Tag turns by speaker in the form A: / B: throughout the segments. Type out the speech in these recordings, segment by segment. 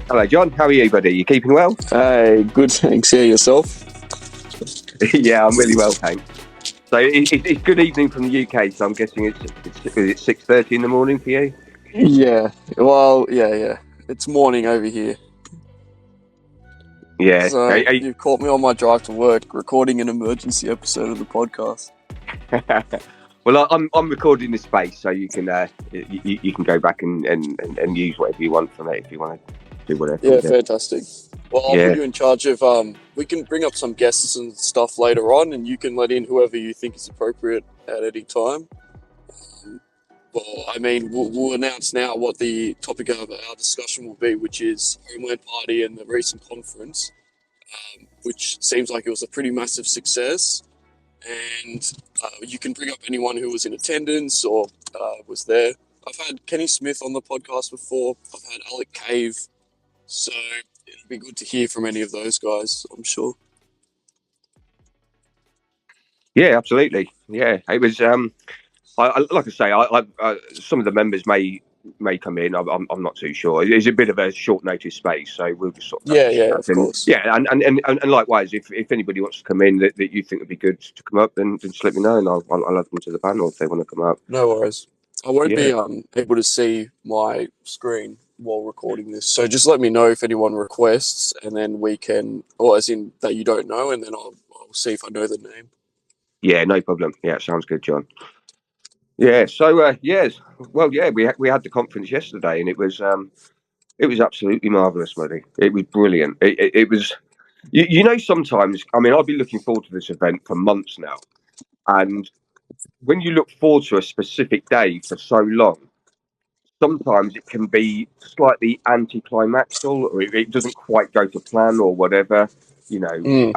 A: Hello, John. How are you, buddy? You keeping well?
B: Hey, good, thanks. Yeah, yourself?
A: Yeah, I'm really well, thanks. So it's good evening from the UK. So I'm guessing it's 6:30 in the morning for you.
B: Yeah, well, yeah. It's morning over here.
A: Yeah.
B: So you've caught me on my drive to work recording an emergency episode of the podcast.
A: Well, I'm recording this space, so you can you can go back and use whatever you want from it if you want to do whatever.
B: Yeah, fantastic. Well, I'll
A: Yeah.
B: put you in charge of. We can bring up some guests and stuff later on, and you can let in whoever you think is appropriate at any time. Well, I mean, we'll announce now what the topic of our discussion will be, which is Homeland Party and the recent conference, which seems like it was a pretty massive success. And you can bring up anyone who was in attendance or was there. I've had Kenny Smith on the podcast before. I've had Alec Cave. So it'd be good to hear from any of those guys, I'm sure.
A: Yeah, absolutely. Yeah, it was. Like I say, some of the members may come in. I'm not too sure. It's a bit of a short notice space, so we'll just sort of
B: Of course.
A: Yeah, and likewise, if anybody wants to come in that you think would be good to come up, then just let me know, and I'll add them to the panel if they want to come up.
B: No worries. I won't be able to see my screen while recording this, so just let me know if anyone requests, and then we can, or as in that you don't know, and then I'll see if I know the name.
A: Yeah, no problem. Yeah, sounds good, John. Yeah, so yes, well, yeah, we had the conference yesterday, and it was absolutely marvellous, buddy. It was brilliant. It was, you know, sometimes, I mean, I've been looking forward to this event for months now, and when you look forward to a specific day for so long, sometimes it can be slightly anticlimactical, or it doesn't quite go to plan, or whatever, you know.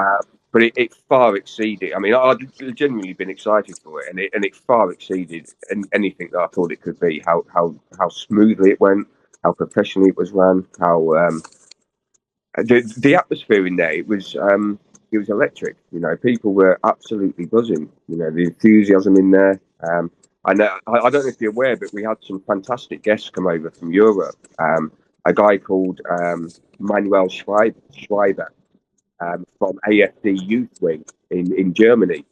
A: But it far exceeded. I mean, I'd genuinely been excited for it, and it far exceeded anything that I thought it could be. How smoothly it went, how professionally it was run, how the atmosphere in there, it was electric. You know, people were absolutely buzzing. You know, the enthusiasm in there. I don't know if you're aware, but we had some fantastic guests come over from Europe. A guy called Manuel Schreiber from AfD Youth Wing in Germany,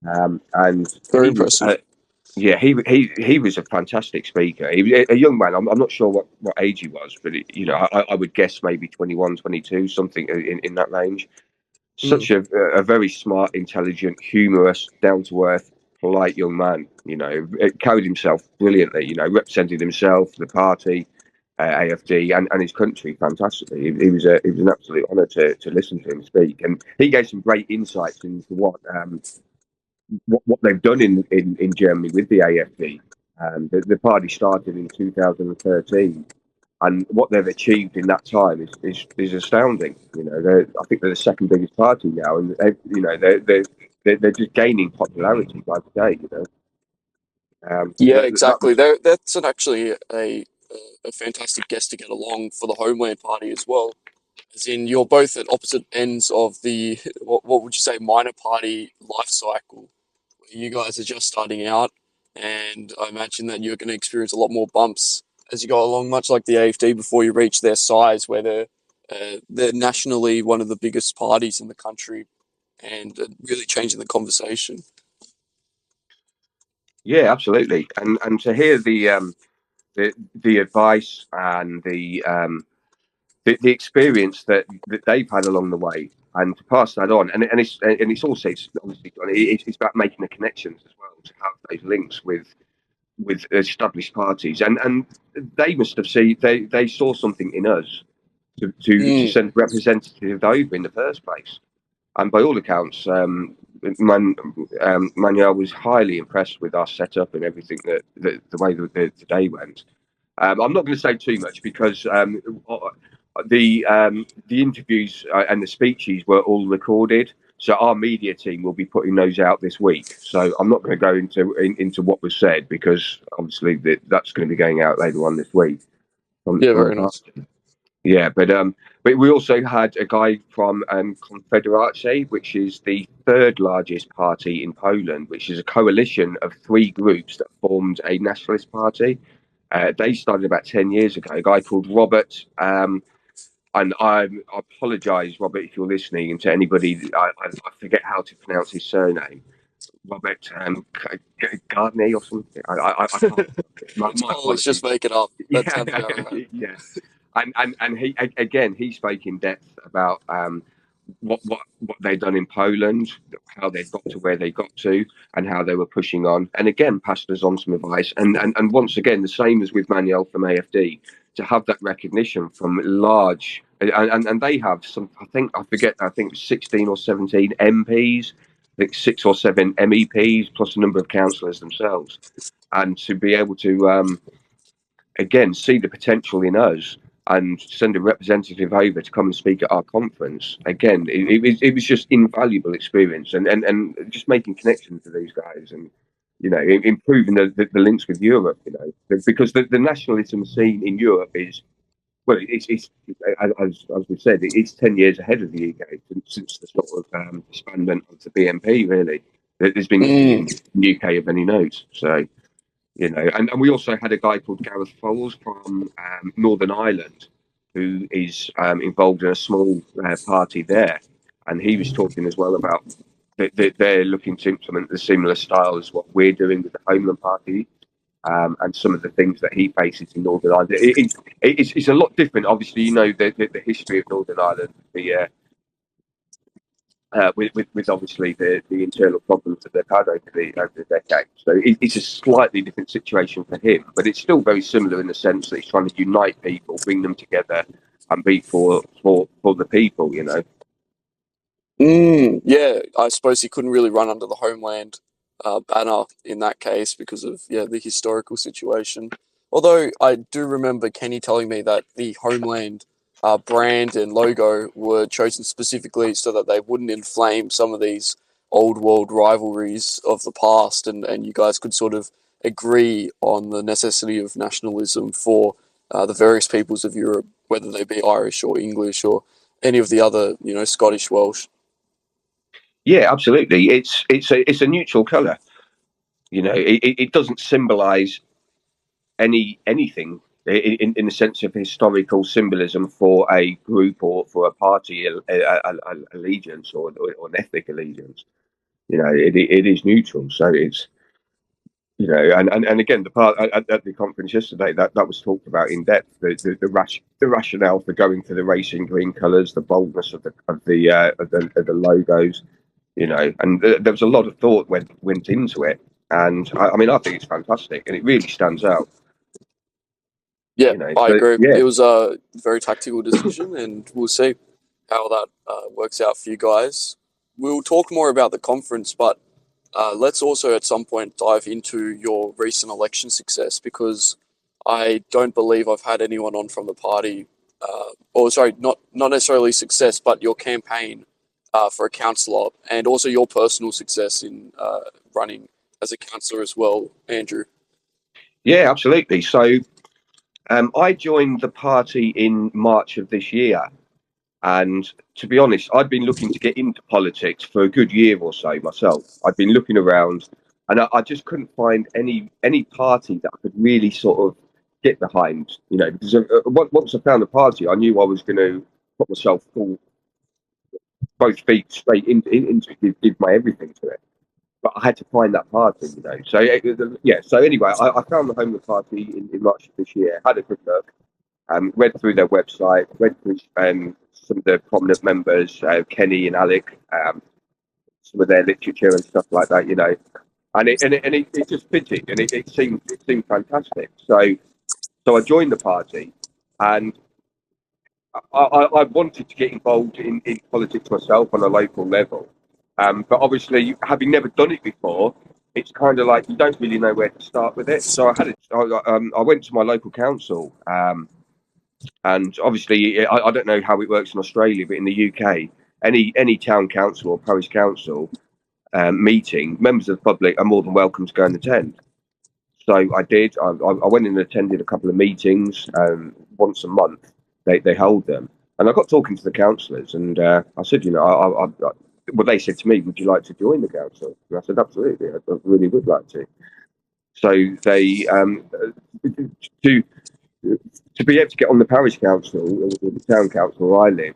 A: and
B: very impressive.
A: He was a fantastic speaker. He was a young man. I'm not sure what age he was, but you know, I would guess maybe 21, 22, something in that range. Such a very smart, intelligent, humorous, down to earth, polite young man. You know, carried himself brilliantly. You know, represented himself, the party, AfD, and his country fantastically. It was an absolute honour to listen to him speak, and he gave some great insights into what they've done in Germany with the AfD. The party started in 2013, and what they've achieved in that time is astounding. You know, I think they're the second biggest party now, and they're just gaining popularity by the day. You know.
B: Exactly. That's actually a fantastic guest to get along for the Homeland Party as well. As in, you're both at opposite ends of the what would you say minor party life cycle. You guys are just starting out, and I imagine that you're going to experience a lot more bumps as you go along, much like the AfD before you reach their size, where they're nationally one of the biggest parties in the country, and really changing the conversation.
A: Yeah, absolutely, and to hear the advice and the experience that they've had along the way, and to pass that on, and it's also obviously it's about making the connections as well, to have those links with established parties, and they must have seen they saw something in us to send representatives over in the first place, and by all accounts, Manuel was highly impressed with our setup and everything that the way that the day went. I'm not going to say too much because the interviews and the speeches were all recorded, so our media team will be putting those out this week. So I'm not going to go into what was said, because obviously that's going to be going out later on this week.
B: Very nice.
A: Yeah, but we also had a guy from Confederacja, which is the third largest party in Poland, which is a coalition of three groups that formed a nationalist party. They started about 10 years ago. A guy called Robert and I apologise, Robert, if you're listening, and to anybody, I forget how to pronounce his surname. Robert Gardner or something. I can't.
B: It's
A: My
B: Polish, just
A: apologies.
B: make it up. That
A: Yeah,
B: sounds about right.
A: yeah. And he again he spoke in depth about what they'd done in Poland, how they got to where they got to, and how they were pushing on. And again, passed us on some advice. And once again, the same as with Manuel from AFD, to have that recognition from large and they have some. I think 16 or 17 MPs, I think 6 or 7 MEPs, plus a number of councillors themselves, and to be able to again see the potential in us and send a representative over to come and speak at our conference. Again, it was just invaluable experience, and just making connections with these guys, and improving the links with Europe. Because the nationalism scene in Europe is, well, it's as we said, it's 10 years ahead of the UK since the sort of disbandment of the BNP. Really, there's been nothing in the UK of any note. So. And we also had a guy called Gareth Foles from Northern Ireland, who is involved in a small party there, and he was talking as well about that they're looking to implement the similar style as what we're doing with the Homeland Party, and some of the things that he faces in Northern Ireland. It's a lot different. Obviously, the history of Northern Ireland, with obviously the internal problems that they've had over the decades. So it's a slightly different situation for him, but it's still very similar in the sense that he's trying to unite people, bring them together, and be for the people.
B: Yeah, I suppose he couldn't really run under the Homeland banner in that case because of the historical situation. Although I do remember Kenny telling me that the Homeland brand and logo were chosen specifically so that they wouldn't inflame some of these old world rivalries of the past, and you guys could sort of agree on the necessity of nationalism for the various peoples of Europe, whether they be Irish or English or any of the other, Scottish, Welsh.
A: Yeah, absolutely. It's a neutral colour. It doesn't symbolise anything in the sense of historical symbolism for a group or for a party allegiance or an ethnic allegiance. It is neutral. So it's and again, the part at the conference yesterday that was talked about in depth, the rationale for going for the racing green colours, the boldness of the logos, and there was a lot of thought went into it, and I mean I think it's fantastic and it really stands out.
B: Yeah, I
A: So
B: agree.
A: yeah.
B: It was a very tactical decision, and we'll see how that works out for you guys. We'll talk more about the conference, but let's also at some point dive into your recent election success because I don't believe I've had anyone on from the party, or sorry, not necessarily success, but your campaign for a councillor, and also your personal success in running as a councillor as well, Andrew.
A: Yeah, absolutely. So I joined the party in March of this year. And to be honest, I'd been looking to get into politics for a good year or so myself. I'd been looking around and I just couldn't find any party that I could really sort of get behind, because once I found a party, I knew I was going to put myself both feet straight into it, give my everything to it. But I had to find that party. So yeah. So anyway, I found the Homeland Party in March of this year. Had a good look, read through their website, read through some of the prominent members, Kenny and Alec, some of their literature and stuff like that. And it just fitted, and it seemed fantastic. So I joined the party, and I wanted to get involved in politics myself on a local level. But obviously, having never done it before, it's kind of like you don't really know where to start with it. So I went to my local council, and obviously, I don't know how it works in Australia, but in the UK, any town council or parish council meeting, members of the public are more than welcome to go and attend. So I did. I went and attended a couple of meetings once a month. They hold them, and I got talking to the councillors, and I said, well, they said to me, "Would you like to join the council?" And I said, "Absolutely, I really would like to." So they to to be able to get on the parish council or the town council where I live,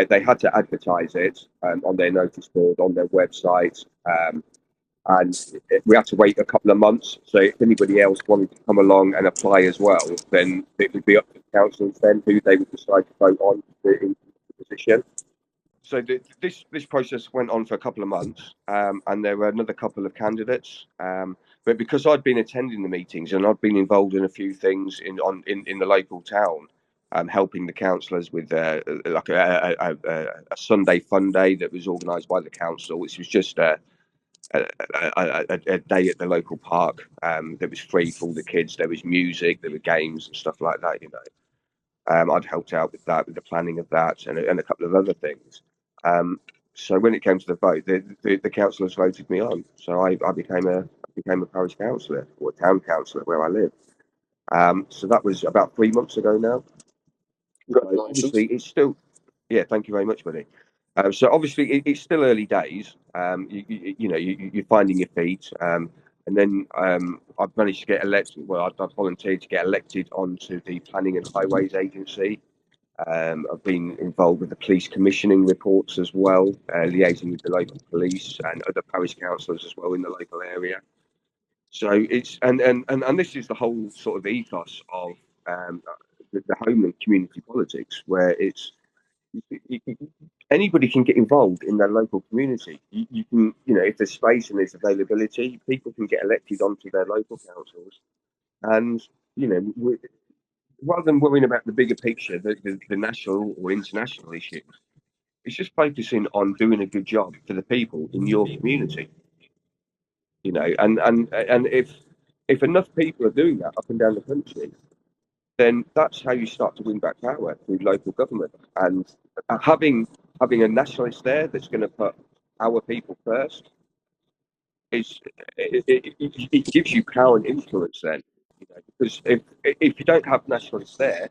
A: they had to advertise it on their notice board, on their website, and we had to wait a couple of months. So if anybody else wanted to come along and apply as well, then it would be up to the councils then who they would decide to vote on into the position. So this process went on for a couple of months, and there were another couple of candidates. But because I'd been attending the meetings and I'd been involved in a few things in the local town, helping the councillors with like a Sunday fun day that was organised by the council, which was just a day at the local park that was free for all the kids. There was music, there were games and stuff like that. I'd helped out with that, with the planning of that, and a couple of other things. So when it came to the vote, the councillors voted me on. So I became a parish councillor or a town councillor where I live. So that was about 3 months ago now. So obviously, it's still, yeah. Thank you very much, buddy. So obviously, it's still early days. You're finding your feet, and then I've managed to get elected. Well, I've volunteered to get elected onto the Planning and Highways Agency. I've been involved with the police commissioning reports as well, liaising with the local police and other parish councillors as well in the local area. So it's and this is the whole sort of ethos of the Homeland community politics, where it's anybody can get involved in their local community. You can, if there's space and there's availability, people can get elected onto their local councils, and rather than worrying about the bigger picture, the national or international issues, it's just focusing on doing a good job for the people in your community. And if enough people are doing that up and down the country, then that's how you start to win back power through local government. And having a nationalist there that's going to put our people first it gives you power and influence then. Because if you don't have nationalists there,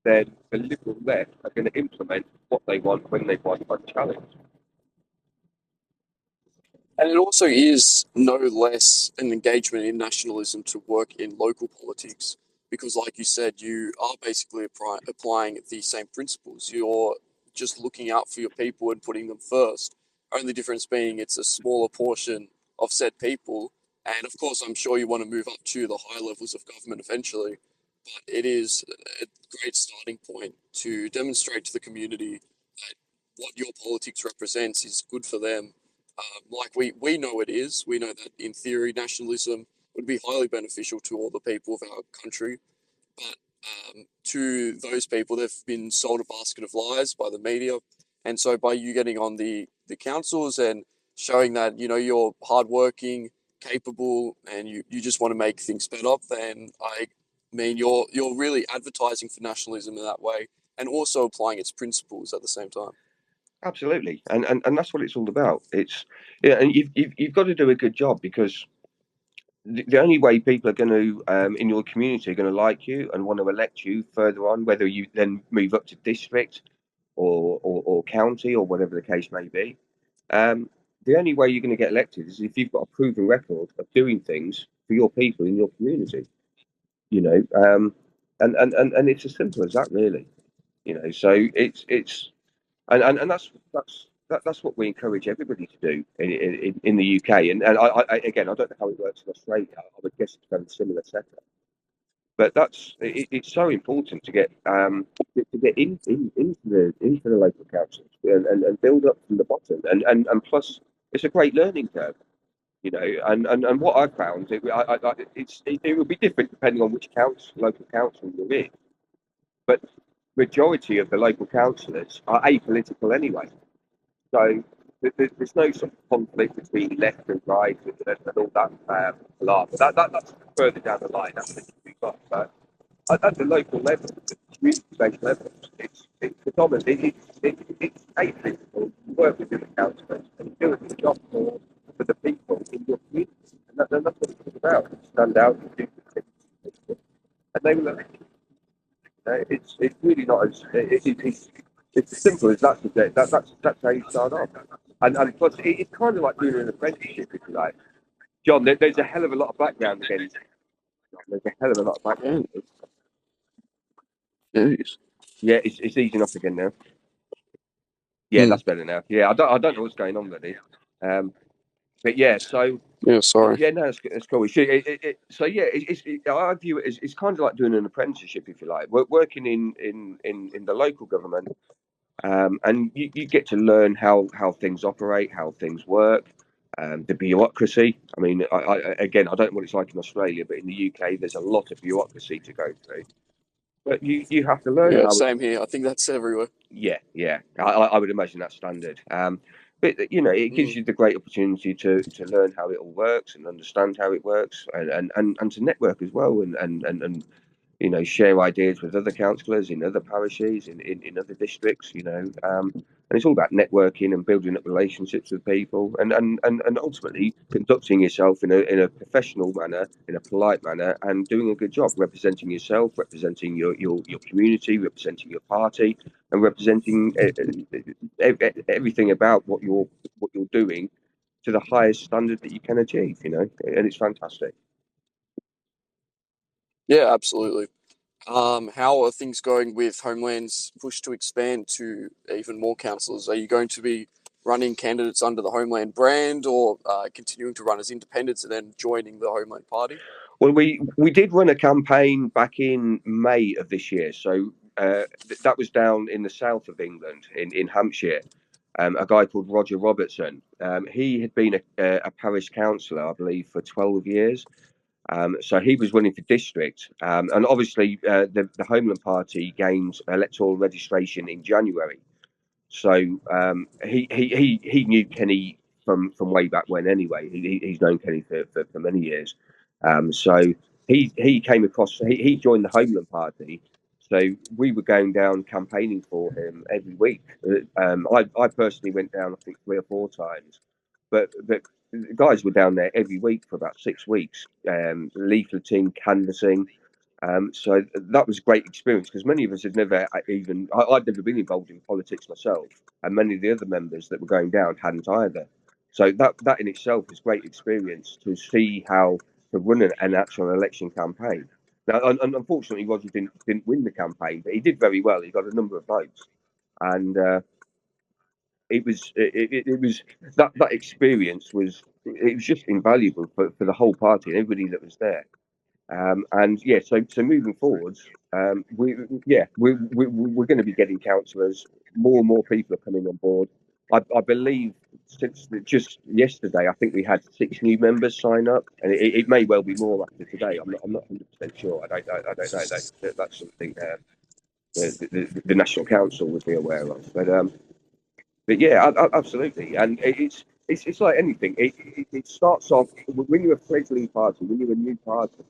A: then the Liberal left are going to implement what they want when they want unchallenged.
B: And it also is no less an engagement in nationalism to work in local politics, because, like you said, you are basically applying the same principles. You're just looking out for your people and putting them first. Only difference being it's a smaller portion of said people. And of course, I'm sure you want to move up to the high levels of government eventually, but it is a great starting point to demonstrate to the community that what your politics represents is good for them. Like we know it is. We know that in theory, nationalism would be highly beneficial to all the people of our country. But to those people, they've been sold a basket of lies by the media. And so by you getting on the councils and showing that, you're hardworking, capable, and you just want to make things better, then I mean, you're really advertising for nationalism in that way and also applying its principles at the same time.
A: Absolutely, and that's what it's all about. And you've got to do a good job, because the only way people are going to in your community are going to like you and want to elect you further on, whether you then move up to district or county or whatever the case may be. The only way you're going to get elected is if you've got a proven record of doing things for your people in your community. And it's as simple as that, really. So it's and that's what we encourage everybody to do in the UK. And again, I don't know how it works in Australia. I would guess it's kind of similar setup. But it's so important to get into the local councils and build up from the bottom. And plus, it's a great learning curve. And what I've found, it will be different depending on which local council you're in. But majority of the local councillors are apolitical anyway. So there's no sort of conflict between left and right and all that blah. But that's further down the line. That's what we've got. But at the local level, the community-based level, it's predominantly it's apolitical. You work with the councillors and you do a good job for the people in your community, and that's what it's all about. Stand out and do good things, and they will. It's really not as it's as simple as that. That's how you start off. And plus, it's kind of like doing an apprenticeship, if you like. John, there's a hell of a lot of background again. There's a hell of a lot of background. Yeah, it's easing up again now. Yeah, that's better now. Yeah, I don't know what's going on really. But yeah, so
B: Yeah, sorry.
A: yeah, no, it's cool. So yeah, I view it as it's kind of like doing an apprenticeship, if you like, working in the local government, and you get to learn how things operate, how things work, the bureaucracy. I mean, again, I don't know what it's like in Australia, but in the UK, there's a lot of bureaucracy to go through. But you have to learn
B: Yeah,
A: how.
B: same here. I think that's everywhere.
A: Yeah. I would imagine that's standard. But you know, it gives
B: Mm.
A: you the great opportunity to learn how it all works and understand how it works, and to network as well, and you know, share ideas with other councillors in other parishes, in other districts, you know. And it's all about networking and building up relationships with people, and ultimately conducting yourself in a professional manner, in a polite manner, and doing a good job representing yourself, representing your community, representing your party, and representing everything about what you're doing to the highest standard that you can achieve, you know, and it's fantastic.
B: Yeah, absolutely. How are things going with Homeland's push to expand to even more councillors? Are you going to be running candidates under the Homeland brand, or continuing to run as independents and then joining the Homeland Party?
A: Well, we did run a campaign back in May of this year. So that was down in the south of England, in Hampshire. A guy called Roger Robertson. He had been a parish councillor, I believe, for 12 years. So he was running for district. And obviously, the Homeland Party gained electoral registration in January. So he knew Kenny from way back when anyway. He's known Kenny for many years. So he came across. He joined the Homeland Party. So we were going down campaigning for him every week. I personally went down, I think, 3 or 4 times, but the guys were down there every week for about 6 weeks, leafleting, canvassing. So that was a great experience because many of us had never even, I'd never been involved in politics myself, and many of the other members that were going down hadn't either. So that in itself was great experience to see how to run an actual election campaign. Now, unfortunately, Roger didn't win the campaign, but he did very well. He got a number of votes, and it was that experience was it was just invaluable for the whole party and everybody that was there. And yeah, so moving forwards, we're going to be getting councillors. More and more people are coming on board. I believe just yesterday, I think we had 6 new members sign up, and it may well be more after today. I'm not 100% sure. I don't know. That's something the National Council would be aware of. But yeah, absolutely. And it's like anything. It starts off when you're a fledgling party, when you're a new party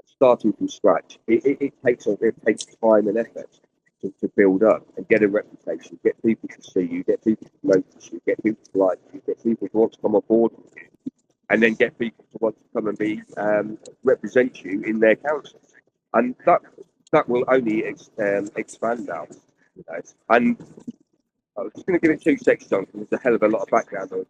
A: starting from scratch. It takes time and effort to build up and get a reputation, get people to see you, get people to notice you, get people to like you, get people to want to come aboard with you, and then get people to want to come and be represent you in their council, and that will only expand out. You know? And I was just going to give it 2 seconds, John, because there's a hell of a lot of background noise.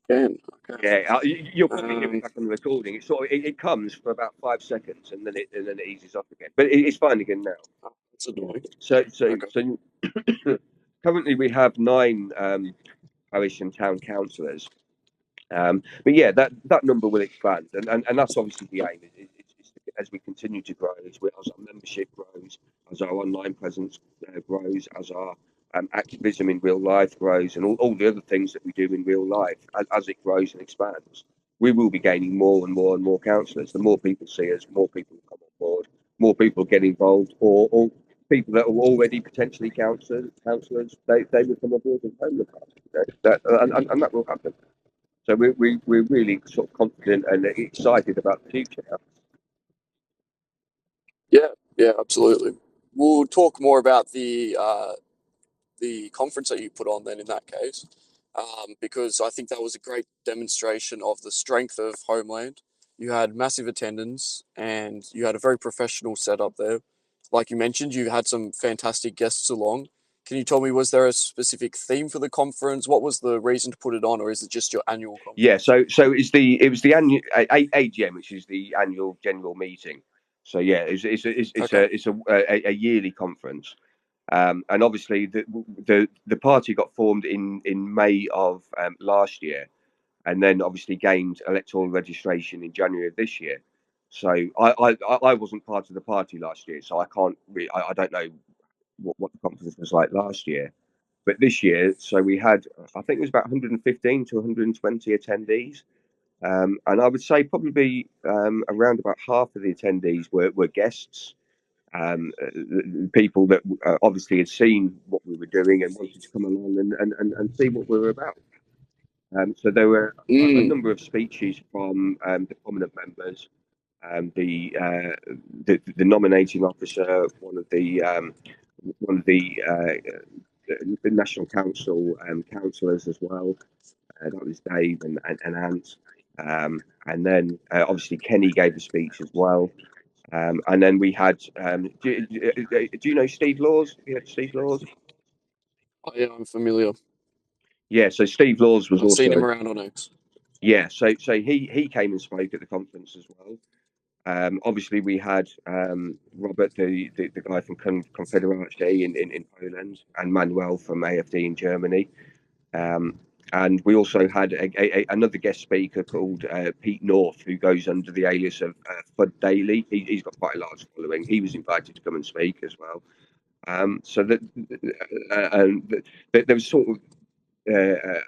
B: Okay.
A: Yeah, you'll probably hear it back on the recording. It comes for about 5 seconds and then it eases off again. But it's fine again now.
B: That's annoying.
A: So currently we have 9 parish and town councillors. But yeah, that number will expand, and that's obviously the aim. As we continue to grow, as our membership grows, as our online presence grows, as our activism in real life grows, and all the other things that we do in real life, as it grows and expands, we will be gaining more and more and more councillors. The more people see us, more people come on board, more people get involved, or people that are already potentially councillors, they will come on board and home the party. And that will happen. So we're really sort of confident and excited about the future now.
B: Yeah, absolutely. We'll talk more about the conference that you put on then in that case, because I think that was a great demonstration of the strength of Homeland. You had massive attendance and you had a very professional setup there. Like you mentioned, you had some fantastic guests along. Can you tell me, was there a specific theme for the conference? What was the reason to put it on, or is it just your annual conference?
A: Yeah, so it was the annual AGM, which is the annual general meeting. So yeah, it's
B: Okay.
A: a yearly conference. And obviously, the party got formed in May of last year, and then obviously gained electoral registration in January of this year. So I wasn't part of the party last year, so I can't really, I don't know what the conference was like last year. But this year, so we had, I think it was about 115 to 120 attendees. And I would say probably around about half of the attendees were guests, people that obviously had seen what we were doing and wanted to come along and see what we were about. So there were a
B: Mm.
A: number of speeches from the prominent members, the nominating officer, one of the National Council councillors as well. That was Dave and Ant. And then obviously Kenny gave a speech as well. And then we had, do you know Steve Laws? Have you heard of Steve Laws?
B: Oh, yeah, I'm familiar.
A: Yeah, so Steve Laws was
B: I've seen
A: also,
B: him around on X.
A: yeah, so he came and spoke at the conference as well. Obviously, we had Robert, the guy from Confederacy in Poland, and Manuel from AFD in Germany. And we also had another guest speaker called Pete North, who goes under the alias of Fud Daly. He's got quite a large following. He was invited to come and speak as well. So there was sort of a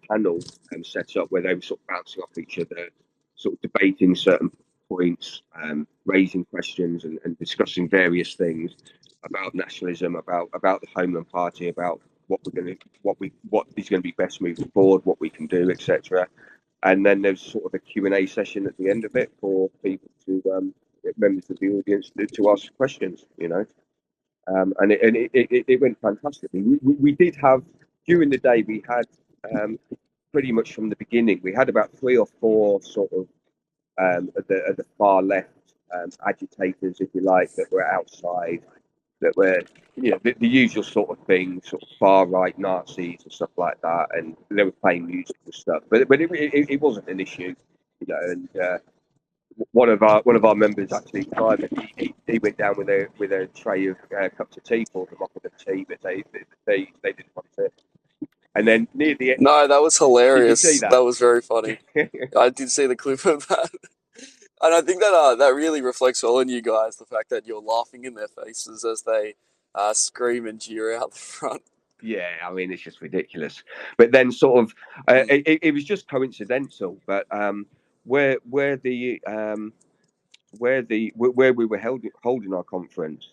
A: panel set up where they were sort of bouncing off each other, sort of debating certain points, raising questions, and discussing various things about nationalism, about the Homeland Party, about what is going to be best moving forward, what we can do, etc. And then there's sort of a Q&A session at the end of it for people to members of the audience to ask questions. And it went fantastically. We did have during the day we had pretty much from the beginning we had about three or four sort of at the far left agitators, if you like, that were outside, that were the usual sort of thing, sort of far right Nazis and stuff like that, and they were playing music and stuff, but it wasn't an issue, and one of our members actually private he went down with a tray of cups of tea for them, offered them tea, but they didn't want to. And then near the end,
B: No, that was
A: did you see
B: hilarious.
A: that?
B: That was very funny. I did see the clip of that. And I think that that really reflects well on you guys, the fact that you're laughing in their faces as they scream and jeer out the front.
A: Yeah, I mean it's just ridiculous. But then sort of
B: Mm.
A: it was just coincidental, but where where the where we were holding our conference,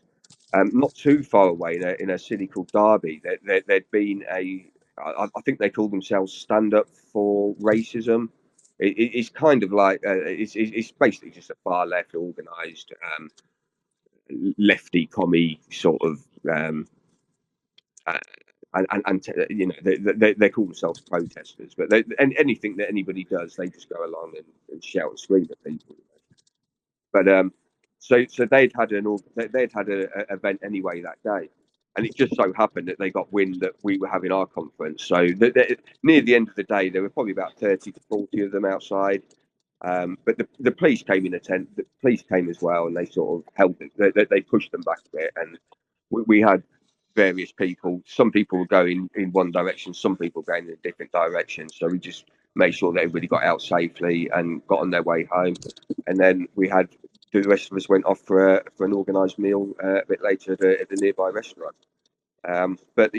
A: not too far away in a city called Derby, there'd been I think they called themselves Stand Up for Racism. It's kind of like it's basically just a far left organised lefty commie sort of uh, they call themselves protesters, but anything that anybody does, they just go along and shout and scream at people. But so they'd had a event anyway that day, and it just so happened that they got wind that we were having our conference. So near the end of the day, there were probably about 30 to 40 of them outside. But the police came in a tent. The police came as well, and they sort of held it. They pushed them back a bit, and we had various people. Some people were going in one direction, some people going in a different direction. So we just made sure that everybody got out safely and got on their way home. And then the rest of us went off for an organised meal a bit later at the nearby restaurant. But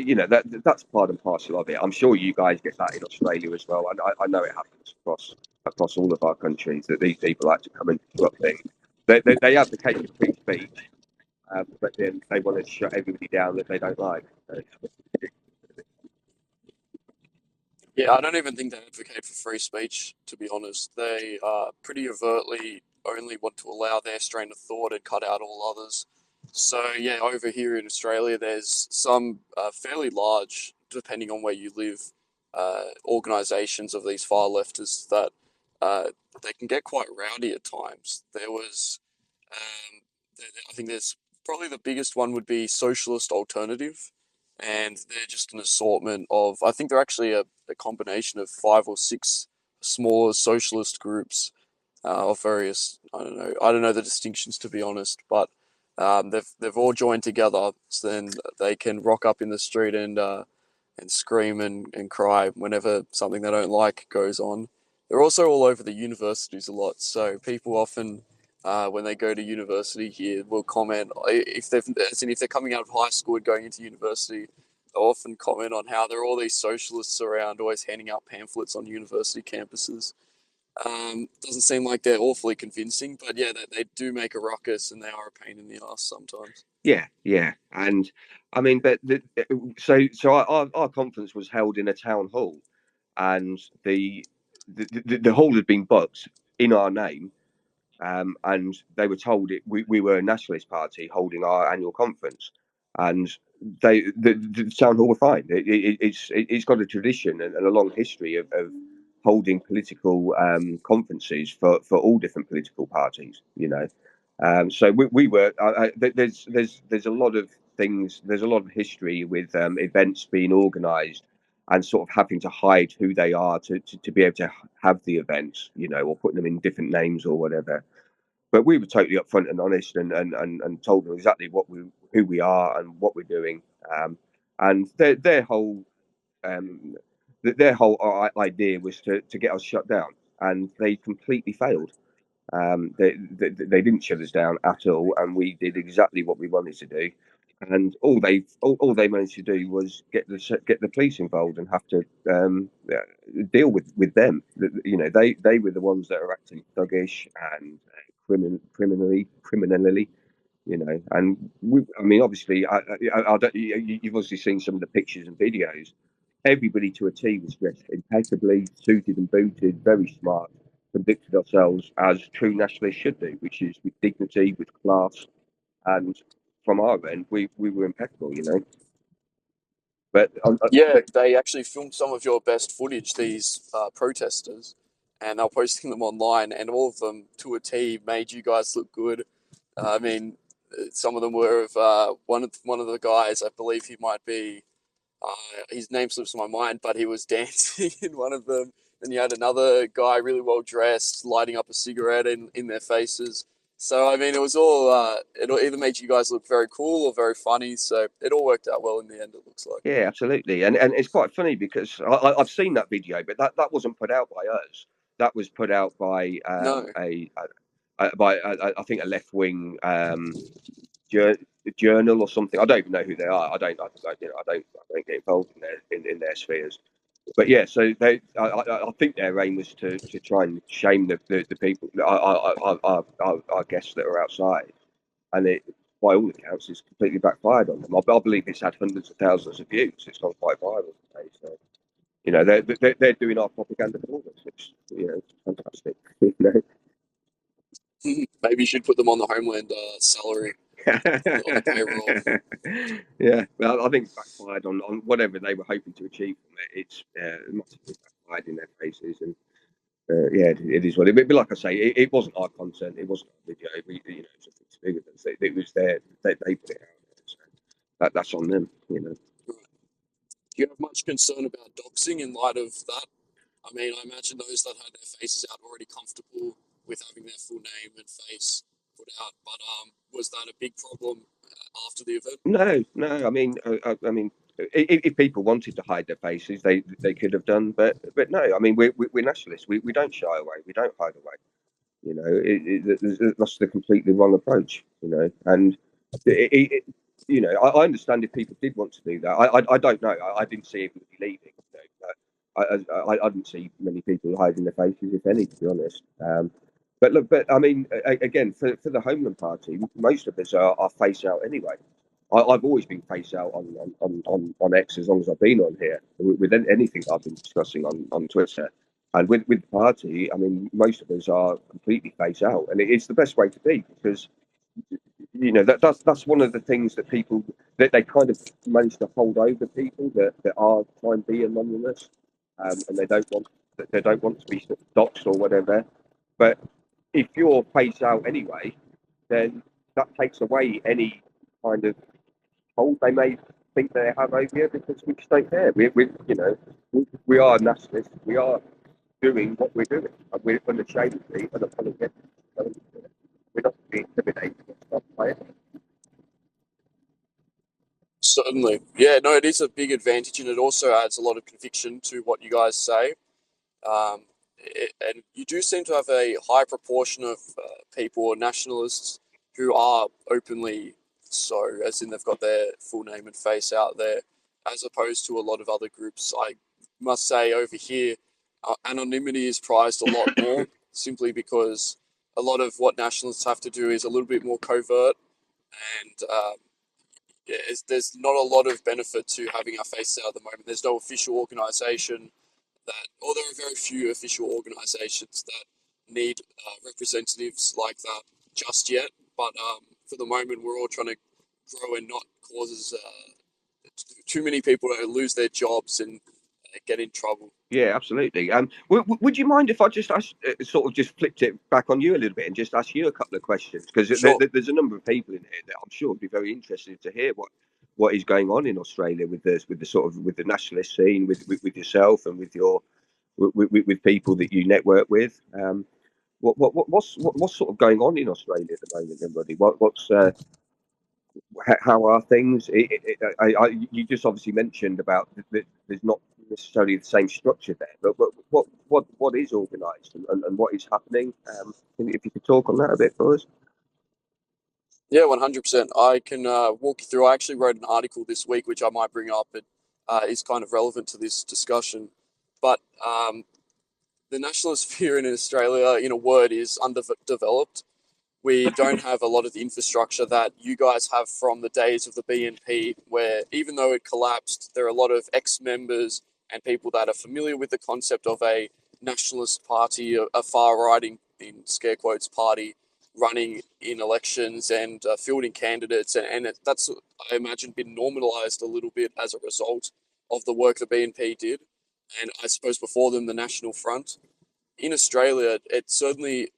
A: that's part and parcel of it. I'm sure you guys get that in Australia as well. I know it happens across all of our countries that these people like to come and disrupt things. They advocate for free speech, but then they want to shut everybody down that they don't like.
B: Yeah, I don't even think they advocate for free speech, to be honest. They pretty overtly only want to allow their strain of thought and cut out all others. So, yeah, over here in Australia, there's some fairly large, depending on where you live, organisations of these far leftists that they can get quite rowdy at times. There was, I think there's probably the biggest one would be Socialist Alternative, and they're just an assortment of, I think they're actually a combination of five or six smaller socialist groups of various. I don't know the distinctions, to be honest, but they've all joined together, so then they can rock up in the street and scream and cry whenever something they don't like goes on. They're also all over the universities a lot, so people often, when they go to university here, will comment if if they're coming out of high school and going into university. They'll often comment on how there are all these socialists around, always handing out pamphlets on university campuses. Doesn't seem like they're awfully convincing, but yeah, they do make a ruckus and they are a pain in the ass sometimes.
A: Yeah, yeah, and I mean, but our conference was held in a town hall, and the hall had been booked in our name, and they were told we were a nationalist party holding our annual conference, and the town hall were fine. It's got a tradition and a long history of holding political conferences for all different political parties. So we were. There's a lot of things. There's a lot of history with events being organised and sort of having to hide who they are to be able to have the events, or putting them in different names or whatever. But we were totally upfront and honest, and told them exactly who we are and what we're doing. And um, their whole idea was to get us shut down, and they completely failed. They didn't shut us down at all, and we did exactly what we wanted to do. And all they managed to do was get the police involved and have to deal with them. They were the ones that are acting thuggish and criminally. And I mean, obviously, I don't, you've obviously seen some of the pictures and videos. Everybody to a T was dressed impeccably, suited and booted, very smart, conducted ourselves as true nationalists should do, which is with dignity, with class, and from our end, we were impeccable. But,
B: Yeah,
A: but
B: they actually filmed some of your best footage, these protesters, and they're posting them online, and all of them to a T made you guys look good. I mean, some of them were of one of the guys. I believe he might be. His name slips my mind, but he was dancing in one of them. Then you had another guy, really well dressed, lighting up a cigarette in their faces. So I mean, it was all. It either made you guys look very cool or very funny. So it all worked out well in the end. It looks like.
A: yeah, absolutely, and it's quite funny because I've seen that video, but that wasn't put out by us. That was put out by
B: No.
A: I think a left wing jour- journal or something. I don't even know who they are. I don't get involved in their spheres. But yeah, so I think their aim was to try and shame the people, our guests that are outside, and it, by all accounts, it's completely backfired on them. I believe it's had hundreds of thousands of views. It's gone quite viral today. So they're doing our propaganda for us. It's fantastic.
B: Maybe you should put them on the Homeland salary on the payroll.
A: Yeah, well, I think it's backfired on whatever they were hoping to achieve from it. It's massively backfired in their faces, and yeah, it is what it. But like I say, it wasn't our content. It wasn't our video. It's nothing to do with us. It was they put it out there, so that's on them.
B: Do you have much concern about doxing in light of that? I mean, I imagine those that had their faces out already comfortable with having their full name and face put out, but was that a big problem after the event?
A: No, no. I mean, if people wanted to hide their faces, they could have done. But no. I mean, we're nationalists. We don't shy away. We don't hide away. That's the completely wrong approach. And I understand if people did want to do that. I don't know. I didn't see anybody leaving. I didn't see many people hiding their faces, if any, to be honest. But look, I mean, again, for the Homeland Party, most of us are face out anyway. I've always been face out on X as long as I've been on here with anything I've been discussing on Twitter. And with the party, I mean, most of us are completely face out, and it's the best way to be because that's one of the things that people that they kind of manage to hold over people that are trying to be anonymous, and they don't want to be sort of doxed or whatever. But if you're face out anyway, then that takes away any kind of hold they may think they have over you because we just don't care. We are nationalists. We are doing what we're doing. And we're unashamedly unapologetic. We're not being intimidated or stuff by it.
B: Certainly. Yeah, no, it is a big advantage, and it also adds a lot of conviction to what you guys say. And you do seem to have a high proportion of people or nationalists who are openly so, as in they've got their full name and face out there, as opposed to a lot of other groups. I must say, over here, anonymity is prized a lot more, simply because a lot of what nationalists have to do is a little bit more covert, and yeah, there's not a lot of benefit to having our faces out at the moment. There's no official organisation that, or there are very few official organisations that need representatives like that just yet. But for the moment, we're all trying to grow and not cause too many people to lose their jobs and get in trouble.
A: Yeah, absolutely. Would you mind if I just sort of just flipped it back on you a little bit and just ask you a couple of questions? Because
B: Sure.
A: there's a number of people in here that I'm sure would be very interested to hear what is going on in Australia with the sort of with the nationalist scene, with yourself and with your with people that you network with. What's sort of going on in Australia at the moment, everybody? What's how are things? You just obviously mentioned about that there's not necessarily the same structure there, but what is organised and what is happening? If you could talk on that a bit for us.
B: Yeah, 100%. I can walk you through. I actually wrote an article this week, which I might bring up. It is kind of relevant to this discussion. But the nationalist sphere in Australia, in a word, is underdeveloped. We don't have a lot of the infrastructure that you guys have from the days of the BNP, where even though it collapsed, there are a lot of ex-members and people that are familiar with the concept of a nationalist party, a far-right in scare quotes party, running in elections and fielding candidates, and that's, I imagine, been normalised a little bit as a result of the work the BNP did, and I suppose before them the National Front. In Australia, it certainly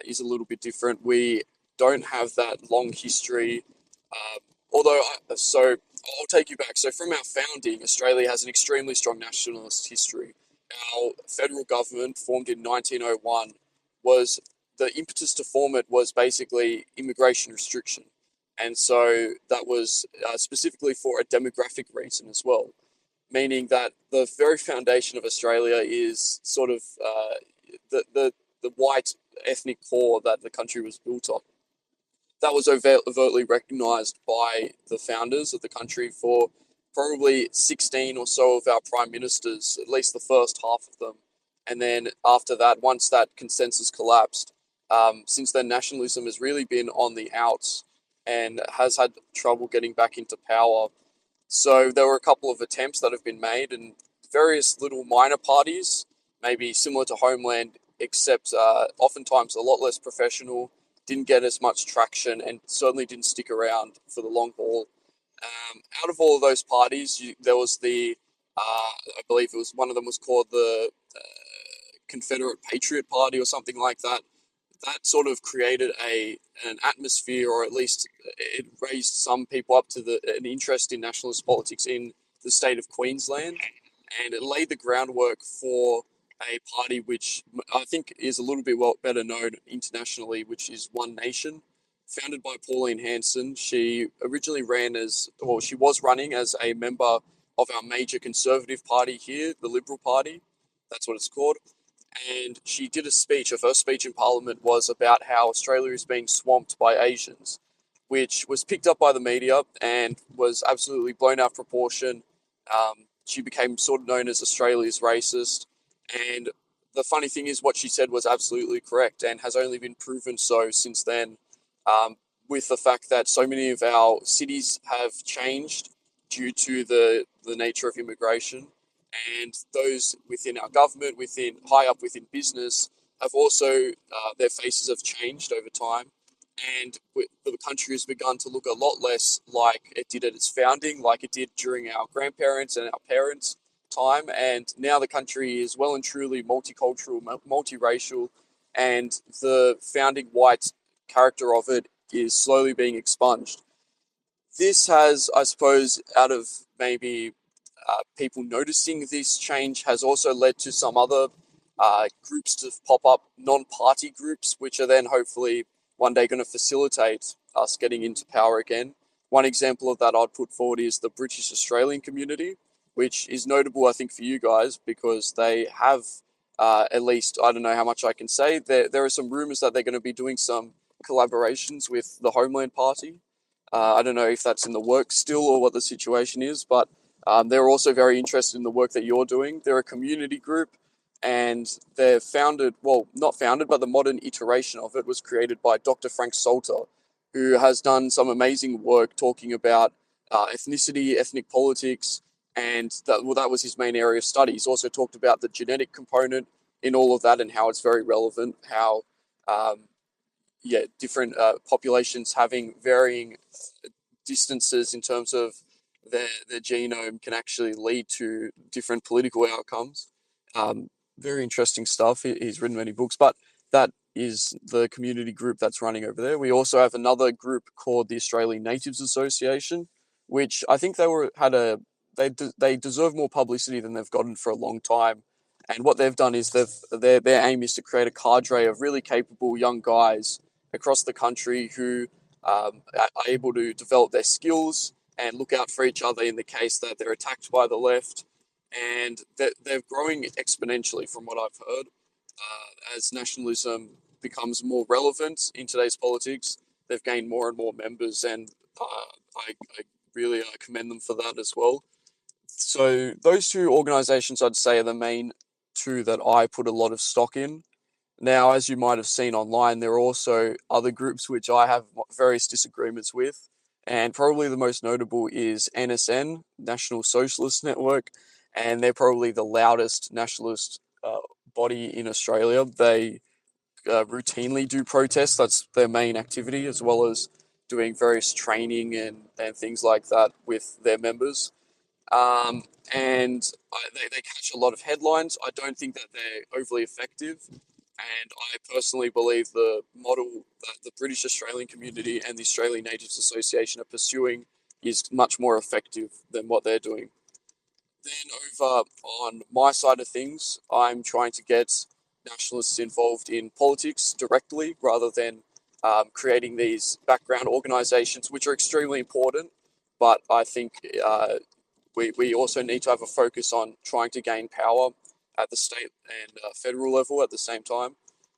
B: is a little bit different. We don't have that long history. So I'll take you back. So from our founding, Australia has an extremely strong nationalist history. Our federal government, formed in 1901, was the impetus to form it was basically immigration restriction, and so that was specifically for a demographic reason as well, meaning that the very foundation of Australia is sort of the white ethnic core that the country was built on. That was overtly recognised by the founders of the country for probably 16 or so of our prime ministers, at least the first half of them. And then after that, once that consensus collapsed, since then nationalism has really been on the outs and has had trouble getting back into power. So there were a couple of attempts that have been made, and various little minor parties, maybe similar to Homeland, except oftentimes a lot less professional, didn't get as much traction, and certainly didn't stick around for the long haul. Out of all of those parties, there was I believe it was one of them was called the Confederate Patriot Party or something like that. That sort of created an atmosphere, or at least it raised some people up to an interest in nationalist politics in the state of Queensland, and it laid the groundwork for a party which I think is a little bit better known internationally, which is One Nation, founded by Pauline Hanson. She originally she was running as a member of our major conservative party here, the Liberal Party. That's what it's called. And she did a speech. Her first speech in Parliament was about how Australia is being swamped by Asians, which was picked up by the media and was absolutely blown out of proportion. She became sort of known as Australia's racist. And the funny thing is, what she said was absolutely correct and has only been proven so since then, with the fact that so many of our cities have changed due to the nature of immigration, and those within our government, within high up within business, have also their faces have changed over time, and the country has begun to look a lot less like it did at its founding, like it did during our grandparents and our parents' time, and now the country is well and truly multicultural, multiracial, and the founding white character of it is slowly being expunged. This has, I suppose, out of maybe people noticing this change, has also led to some other groups to pop up, non-party groups, which are then hopefully one day going to facilitate us getting into power again. One example of that I'd put forward is the British Australian community, which is notable, I think, for you guys because they have, at least, I don't know how much I can say, there are some rumours that they're going to be doing some collaborations with the Homeland Party. I don't know if that's in the works still or what the situation is, but they're also very interested in the work that you're doing. They're a community group and they're founded, well, not founded, but the modern iteration of it was created by Dr. Frank Salter, who has done some amazing work talking about ethnicity, ethnic politics, and that was his main area of study. He's also talked about the genetic component in all of that and how it's very relevant, how um, different populations having varying distances in terms of their genome can actually lead to different political outcomes. Um, Very interesting stuff. He's written many books, but that is the community group that's running over there. We also have another group called the Australian Natives Association, which I think they deserve more publicity than they've gotten for a long time. And what they've done is their aim is to create a cadre of really capable young guys across the country who are able to develop their skills and look out for each other in the case that they're attacked by the left. And they're growing exponentially from what I've heard. As nationalism becomes more relevant in today's politics, they've gained more and more members, and I really commend them for that as well. So those two organisations, I'd say, are the main two that I put a lot of stock in. Now, as you might have seen online, there are also other groups which I have various disagreements with. And probably the most notable is NSN, National Socialist Network, and they're probably the loudest nationalist body in Australia. They routinely do protests, that's their main activity, as well as doing various training and things like that with their members. Um, and they catch a lot of headlines. I don't think that they're overly effective. And I personally believe the model that the British Australian community and the Australian Natives Association are pursuing is much more effective than what they're doing. Then over on my side of things, I'm trying to get nationalists involved in politics directly rather than creating these background organisations, which are extremely important. But I think we also need to have a focus on trying to gain power at the state and federal level at the same time.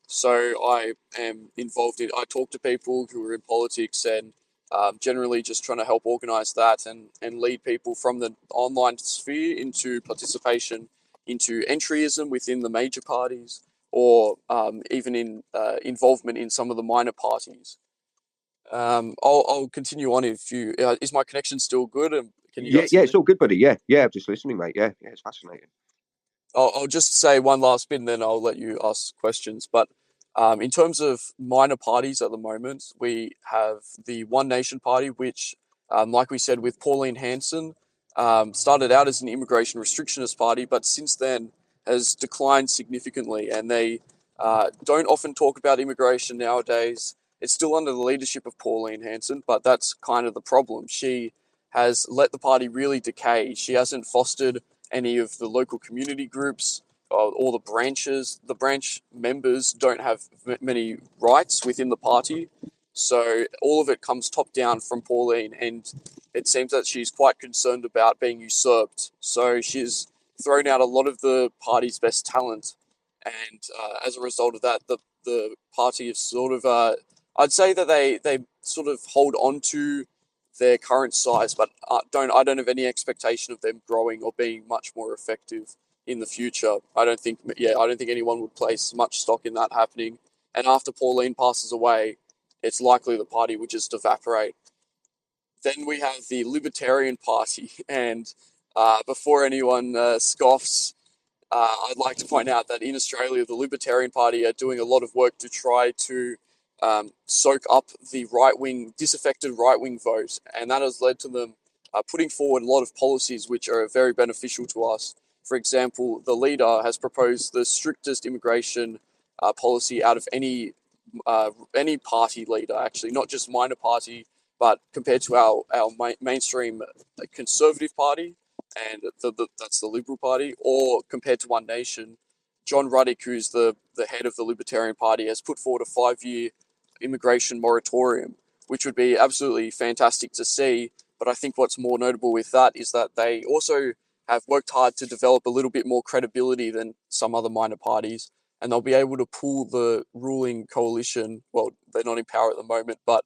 B: So I am involved in, I talk to people who are in politics and generally just trying to help organise that and lead people from the online sphere into participation into entryism within the major parties or even in involvement in some of the minor parties. I'll continue on if you, is my connection still good? Can you
A: Yeah,
B: guys
A: yeah,
B: hear
A: it's
B: me?
A: all good, buddy. Yeah, yeah, I'm just listening, mate. Yeah, yeah, it's fascinating.
B: I'll just say one last bit and then I'll let you ask questions. But in terms of minor parties at the moment, we have the One Nation Party, which, like we said, with Pauline Hanson, started out as an immigration restrictionist party, but since then has declined significantly. And they don't often talk about immigration nowadays. It's still under the leadership of Pauline Hanson, but that's kind of the problem. She has let the party really decay. She hasn't fostered any of the local community groups or the branches. The branch members don't have many rights within the party. So all of it comes top down from Pauline, and it seems that she's quite concerned about being usurped. So she's thrown out a lot of the party's best talent, and as a result of that, the party is sort of I'd say that they sort of hold on to their current size, but I don't have any expectation of them growing or being much more effective in the future. I don't think anyone would place much stock in that happening. And after Pauline passes away, it's likely the party would just evaporate. Then we have the Libertarian Party, and before anyone scoffs, I'd like to point out that in Australia, the Libertarian Party are doing a lot of work to try to soak up the disaffected right wing vote, and that has led to them putting forward a lot of policies which are very beneficial to us. For example, the leader has proposed the strictest immigration policy out of any party leader, actually, not just minor party, but compared to our mainstream Conservative Party, and that's the Liberal Party, or compared to One Nation, John Ruddick, who's the head of the Libertarian Party, has put forward a 5-year immigration moratorium, which would be absolutely fantastic to see. But I think what's more notable with that is that they also have worked hard to develop a little bit more credibility than some other minor parties, and they'll be able to pull the ruling coalition. Well, they're not in power at the moment, but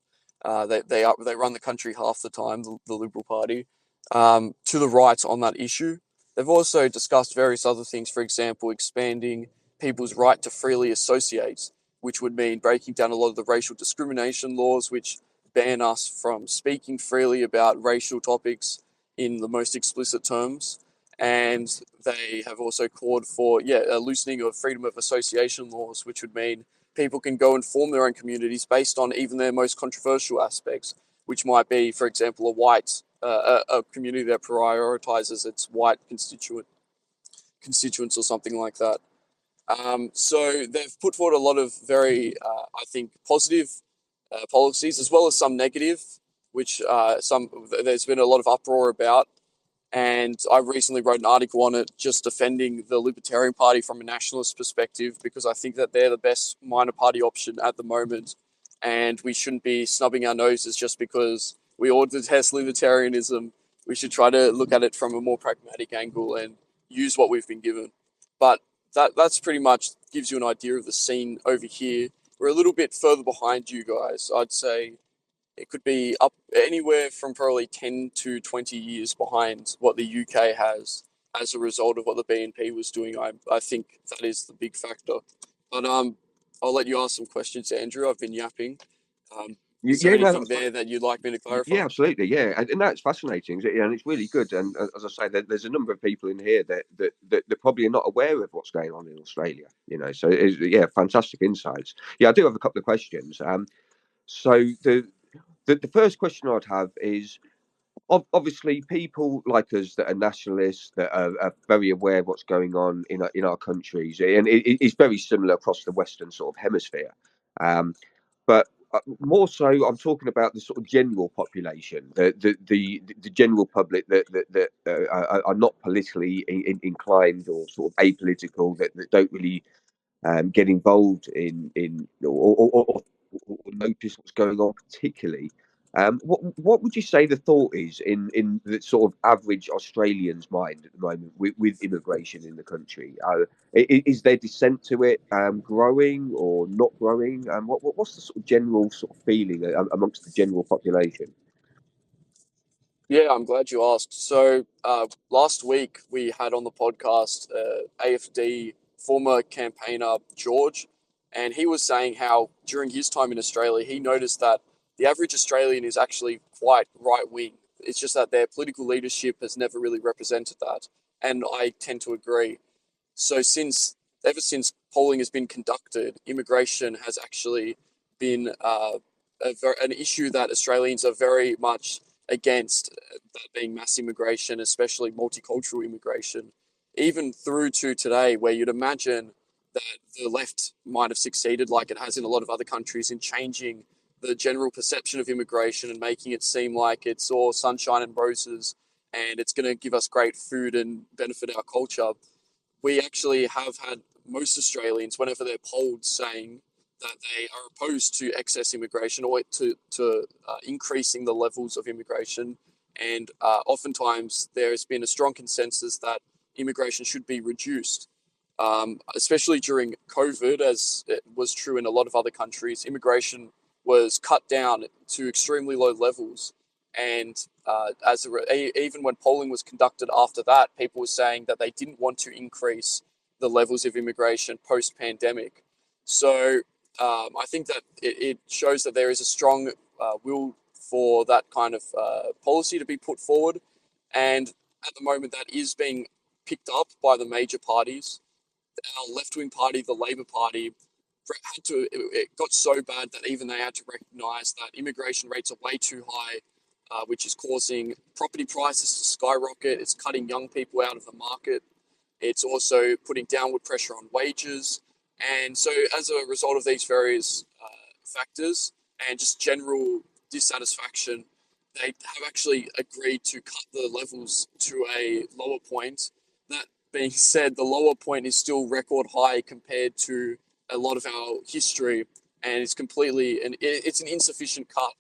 B: they run the country half the time, the Liberal Party, to the right on that issue. They've also discussed various other things, for example, expanding people's right to freely associate, which would mean breaking down a lot of the racial discrimination laws, which ban us from speaking freely about racial topics in the most explicit terms. And they have also called for, a loosening of freedom of association laws, which would mean people can go and form their own communities based on even their most controversial aspects, which might be, for example, a community that prioritizes its white constituents or something like that. So they've put forward a lot of very, I think, positive policies, as well as some negative, which there's been a lot of uproar about. And I recently wrote an article on it, just defending the Libertarian Party from a nationalist perspective, because I think that they're the best minor party option at the moment, and we shouldn't be snubbing our noses just because we all detest libertarianism. We should try to look at it from a more pragmatic angle and use what we've been given. But that's pretty much gives you an idea of the scene over here. We're a little bit further behind you guys. I'd say it could be up anywhere from probably 10 to 20 years behind what the UK has as a result of what the BNP was doing. I think that is the big factor. But I'll let you ask some questions, Andrew. I've been yapping. Is there
A: Yeah, no,
B: anything
A: that's
B: there that you'd like me to clarify?
A: yeah, absolutely, yeah, and that's fascinating, and it's really good. And as I say, there's a number of people in here that probably are not aware of what's going on in Australia. So yeah, fantastic insights. Yeah, I do have a couple of questions. So the first question I'd have is, obviously, people like us that are nationalists, that are very aware of what's going on in our countries, and it's very similar across the Western sort of hemisphere. But more so, I'm talking about the sort of general population, the general public that are not politically inclined or sort of apolitical, that don't really get involved or notice what's going on particularly. What would you say the thought is in the sort of average Australian's mind at the moment with immigration in the country? Is there dissent to it growing or not growing? What's the sort of general sort of feeling amongst the general population?
B: Yeah, I'm glad you asked. So last week we had on the podcast AFD former campaigner George, and he was saying how during his time in Australia, he noticed that the average Australian is actually quite right wing. It's just that their political leadership has never really represented that, and I tend to agree. So ever since polling has been conducted, immigration has actually been an issue that Australians are very much against, that being mass immigration, especially multicultural immigration, even through to today, where you'd imagine that the left might have succeeded, like it has in a lot of other countries, in changing the general perception of immigration and making it seem like it's all sunshine and roses and it's going to give us great food and benefit our culture. We actually have had most Australians, whenever they're polled, saying that they are opposed to excess immigration or to increasing the levels of immigration. And oftentimes there has been a strong consensus that immigration should be reduced, especially during COVID, as it was true in a lot of other countries. Immigration was cut down to extremely low levels. And even when polling was conducted after that, people were saying that they didn't want to increase the levels of immigration post pandemic. So I think that it shows that there is a strong will for that kind of policy to be put forward. And at the moment, that is being picked up by the major parties. Our left wing party, the Labor Party, it got so bad that even they had to recognise that immigration rates are way too high, which is causing property prices to skyrocket. It's cutting young people out of the market. It's also putting downward pressure on wages. And so, as a result of these various factors and just general dissatisfaction, they have actually agreed to cut the levels to a lower point that being said, the lower point is still record high compared to a lot of our history, and it's an insufficient cut.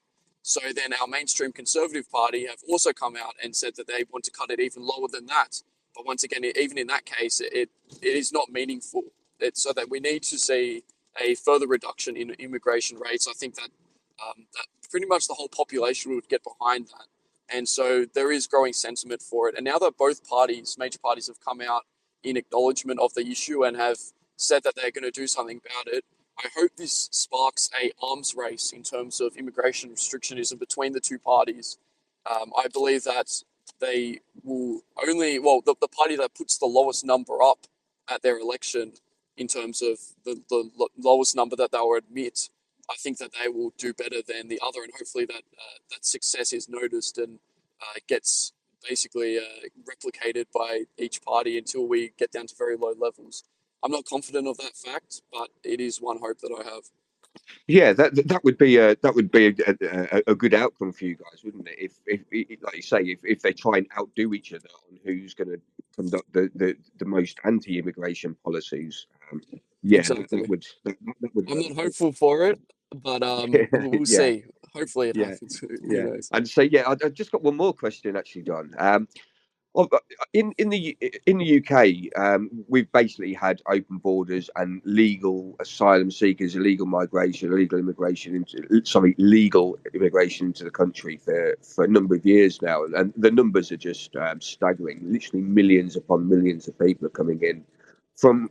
B: So then our mainstream Conservative Party have also come out and said that they want to cut it even lower than that. But once again, even in that case, it is not meaningful. It's so that we need to see a further reduction in immigration rates. I think that pretty much the whole population would get behind that. And so there is growing sentiment for it. And now that both parties, major parties, have come out in acknowledgement of the issue and have said that they're going to do something about it, I hope this sparks a arms race in terms of immigration restrictionism between the two parties. I believe that they will the party that puts the lowest number up at their election in terms of the lowest number that they'll admit, I think that they will do better than the other, and hopefully that success is noticed and gets basically replicated by each party until we get down to very low levels. I'm not confident of that fact, but it is one hope that I have.
A: Yeah, that would be a good outcome for you guys, wouldn't it? If like you say, if they try and outdo each other on who's going to conduct the most anti-immigration policies, yeah,
B: Exactly.
A: that would
B: I'm
A: work.
B: not hopeful for it, but we'll
A: Yeah,
B: see. Hopefully it
A: yeah,
B: happens. Who
A: yeah.
B: knows?
A: And so yeah, I just got one more question actually, John. Well, in the UK, we've basically had open borders and legal asylum seekers, illegal immigration legal immigration into the country for a number of years now, and the numbers are just staggering. Literally, millions upon millions of people are coming in from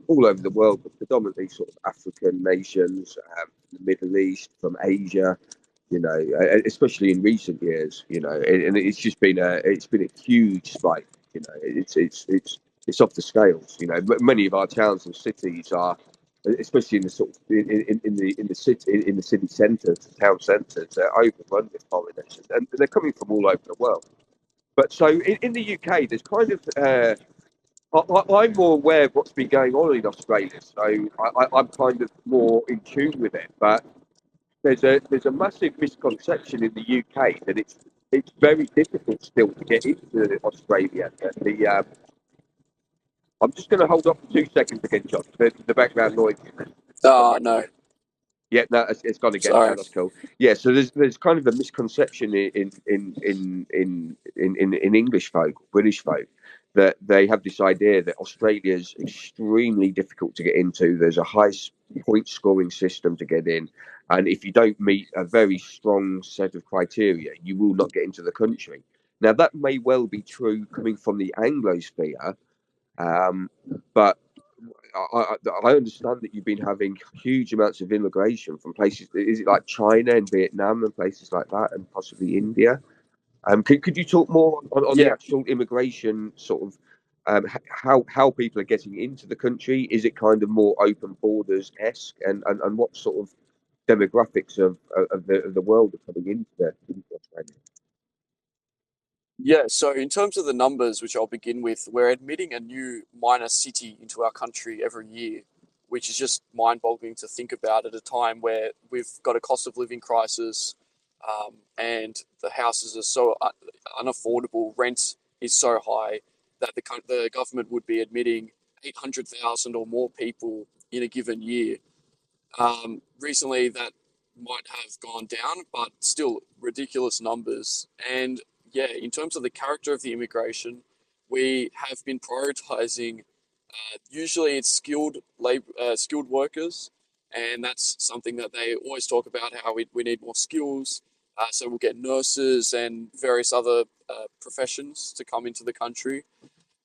A: all over the world, but predominantly sort of African nations, the Middle East, from Asia, especially in recent years, and it's just been a huge spike. It's off the scales. Many of our towns and cities are, especially in the sort of in the city centres, town centres, they're overrun with foreigners, and they're coming from all over the world. But so in the UK, there's kind of I'm more aware of what's been going on in Australia, so I'm kind of more in tune with it, but there's a massive misconception in the UK that it's very difficult still to get into Australia. I'm just going to hold up for 2 seconds again, John. The background noise has gone
B: Oh
A: back
B: no,
A: again. Yeah, no, it's gone again now.
B: sorry.
A: That's cool. Yeah, so there's kind of a misconception in English folk, British folk, that they have this idea that Australia's extremely difficult to get into. There's a high point scoring system to get in, and if you don't meet a very strong set of criteria, you will not get into the country. Now that may well be true coming from the Anglosphere, um, but I understand that you've been having huge amounts of immigration from places. Is it like China and Vietnam and places like that, and possibly India? Could you talk more on the
B: Yeah,
A: actual immigration sort of how people are getting into the country? Is it kind of more open borders esque, and what sort of demographics of the world are coming into Australia?
B: yeah. So in terms of the numbers, which I'll begin with, we're admitting a new minor city into our country every year, which is just mind-boggling to think about at a time where we've got a cost of living crisis, and the houses are so unaffordable. Rent is so high that the government would be admitting 800,000 or more people in a given year. Recently, that might have gone down, but still ridiculous numbers. And yeah, in terms of the character of the immigration, we have been prioritizing. Usually, it's skilled workers, and that's something that they always talk about how we need more skills. So we'll get nurses and various other professions to come into the country.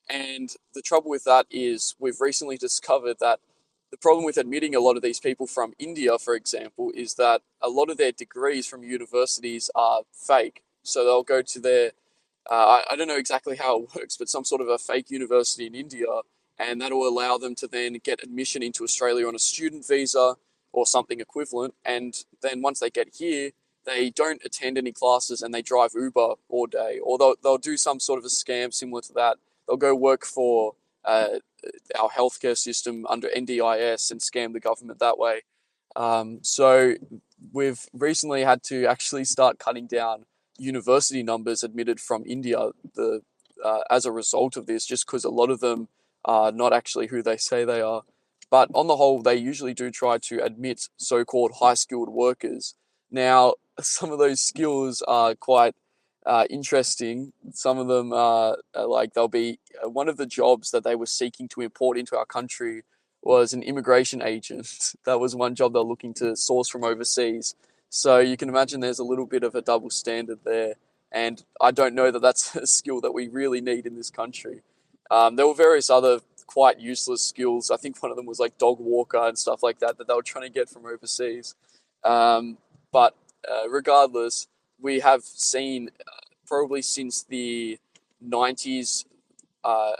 B: And the trouble with that is we've recently discovered that the problem with admitting a lot of these people from India, for example, is that a lot of their degrees from universities are fake. So they'll go to I don't know exactly how it works, but some sort of a fake university in India, and that will allow them to then get admission into Australia on a student visa or something equivalent. And then once they get here, they don't attend any classes and they drive Uber all day, or they'll do some sort of a scam similar to that. They'll go work for our healthcare system under NDIS and scam the government that way. So we've recently had to actually start cutting down university numbers admitted from India. The as a result of this, just because a lot of them are not actually who they say they are. But on the whole, they usually do try to admit so-called high-skilled workers. Now, some of those skills are quite interesting. Some of them are like they'll be one of the jobs that they were seeking to import into our country was an immigration agent. That was one job they're looking to source from overseas. So you can imagine there's a little bit of a double standard there. And I don't know that that's a skill that we really need in this country. There were various other quite useless skills. I think one of them was like dog walker and stuff like that that they were trying to get from overseas. But regardless, we have seen probably since the 90s, uh,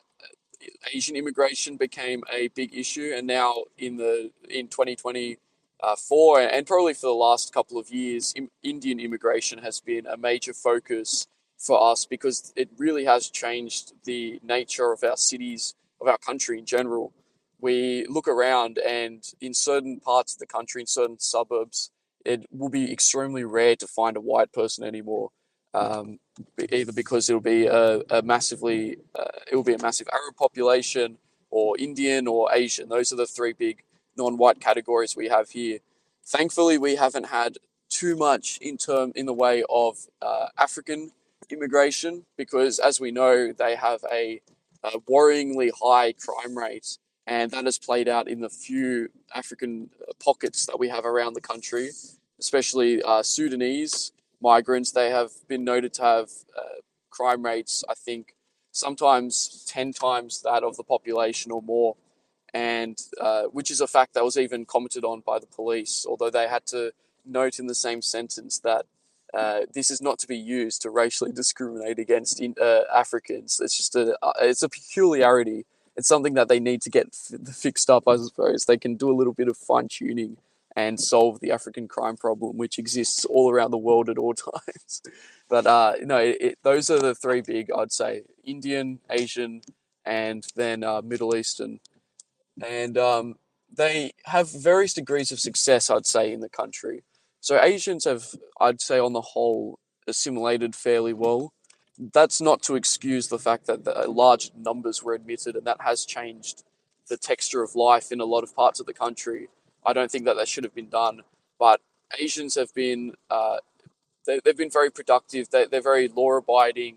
B: Asian immigration became a big issue, and now in 2024, and probably for the last couple of years, Indian immigration has been a major focus for us because it really has changed the nature of our cities, of our country in general. We look around, and in certain parts of the country, in certain suburbs, it will be extremely rare to find a white person anymore. Um, Either because it will be a massive Arab population, or Indian or Asian. Those are the three big non-white categories we have here. Thankfully, we haven't had too much in the way of African immigration because, as we know, they have a worryingly high crime rate, and that has played out in the few African pockets that we have around the country, especially Sudanese migrants. They have been noted to have crime rates, I think, sometimes 10 times that of the population or more, and which is a fact that was even commented on by the police, although they had to note in the same sentence that this is not to be used to racially discriminate against Africans. It's a peculiarity. It's something that they need to get fixed up, I suppose. They can do a little bit of fine tuning and solve the African crime problem, which exists all around the world at all times. But those are the three big, I'd say: Indian, Asian, and then Middle Eastern. And they have various degrees of success, I'd say, in the country. So Asians have, I'd say, on the whole, assimilated fairly well. That's not to excuse the fact that large numbers were admitted, and that has changed the texture of life in a lot of parts of the country. I don't think that should have been done, but Asians have been they've been very productive. They're very law abiding.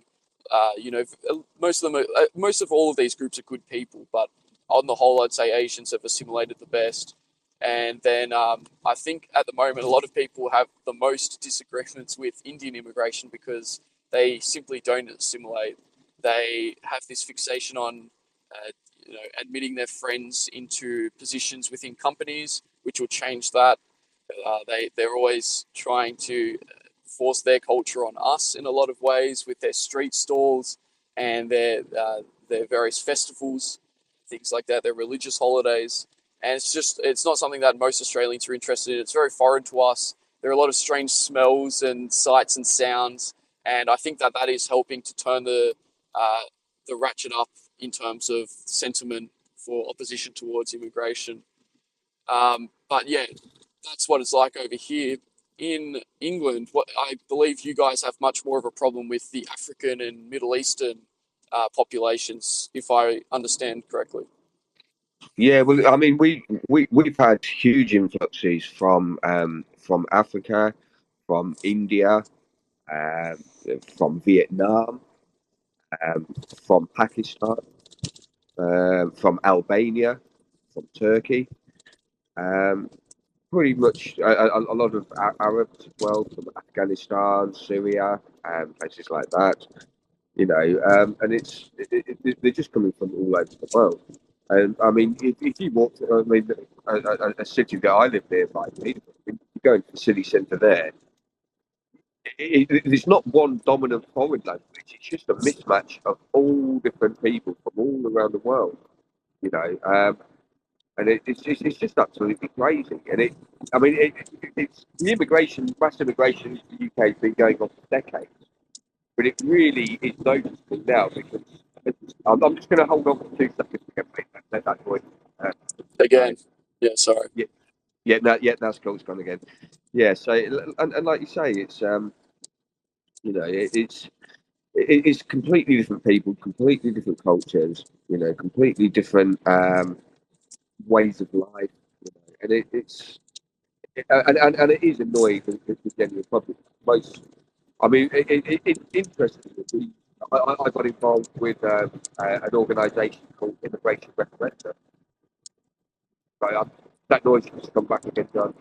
B: Most of all of these groups are good people, but on the whole, I'd say Asians have assimilated the best. And then I think at the moment, a lot of people have the most disagreements with Indian immigration because they simply don't assimilate. They have this fixation on, admitting their friends into positions within companies, which will change that. They're always trying to force their culture on us in a lot of ways with their street stalls and their various festivals, things like that, their religious holidays. And it's not something that most Australians are interested in. It's very foreign to us. There are a lot of strange smells and sights and sounds, and I think that is helping to turn the ratchet up in terms of sentiment for opposition towards immigration. But yeah, that's what it's like over here in England. What I believe you guys have much more of a problem with the African and Middle Eastern populations, if I understand correctly.
A: Yeah, well, I mean, we've had huge influxes from Africa, from India, um, from Vietnam, um, from Pakistan, from Albania, from Turkey. Um, Pretty much a lot of Arabs as well, from Afghanistan, Syria, places like that. And they're just coming from all over the world. And I mean, if you walk, I mean, a city that I live nearby, you go into the city centre there. There's not one dominant foreign language. It's just a mismatch of all different people from all around the world. You know, and it's just absolutely crazy. And it's the mass immigration to the UK has been going on for decades, but it really is noticeable now because I'm just going to hold on for 2 seconds to let that voice. Uh,
B: Again, yeah, sorry.
A: yeah, that's cool. It's gone again. Yeah, so and like you say, it's it's completely different people, completely different cultures, completely different ways of life, and and it is annoying for the general public. Most, I mean, interestingly, I got involved with an organisation called Immigration Referendum. So, that noise has come back again, John.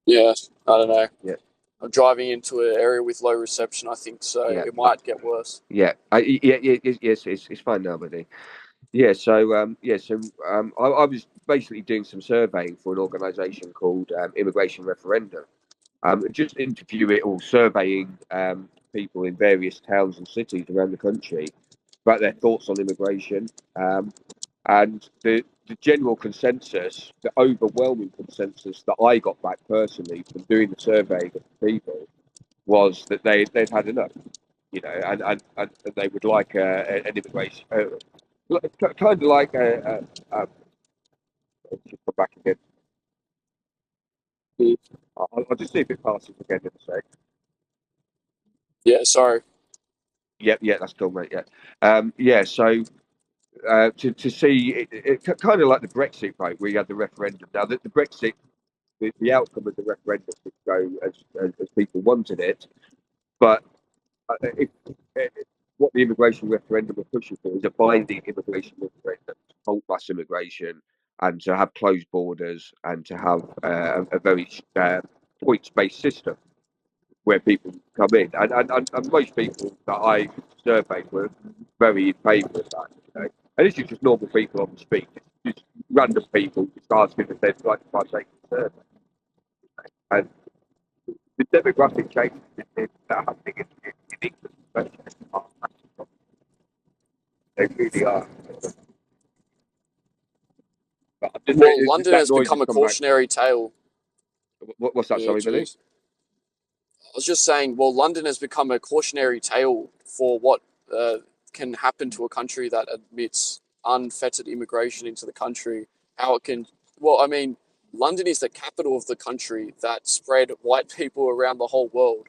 B: Yeah, I don't know.
A: Yeah,
B: I'm driving into an area with low reception, I think, so
A: yeah,
B: it might get worse.
A: yeah. Yes, it's fine now, buddy. Yeah, I was basically doing some surveying for an organisation called Immigration Referendum. Just interview it or surveying people in various towns and cities around the country about their thoughts on immigration. And the general consensus, the overwhelming consensus that I got back personally from doing the survey of people was that they'd had enough, and they would like an immigration, kind of like come back again. I'll just see if it passes again in a sec.
B: Yeah, sorry.
A: Yeah, that's cool, mate. Yeah, yeah. So to see it kind of like the Brexit vote, where you had the referendum. Now the Brexit, the outcome of the referendum did go as people wanted it, but if what the immigration referendum were pushing for is a binding immigration referendum to halt mass immigration and to have closed borders and to have a very points-based system where people come in. And most people that I surveyed were very in favour of that. And this is just normal people on the street, just random people just asking if they'd like to partake in the survey. And the demographic changes that are happening in England, especially, are massive. They really are. But
B: Well, London
A: that
B: has
A: noise has
B: become a
A: come back.
B: cautionary tale.
A: What's that?
B: Yeah,
A: Sorry, Billy.
B: jeez. I was just saying, well, London has become a cautionary tale for what can happen to a country that admits unfettered immigration into the country. How it can, well, I mean, London is the capital of the country that spread white people around the whole world.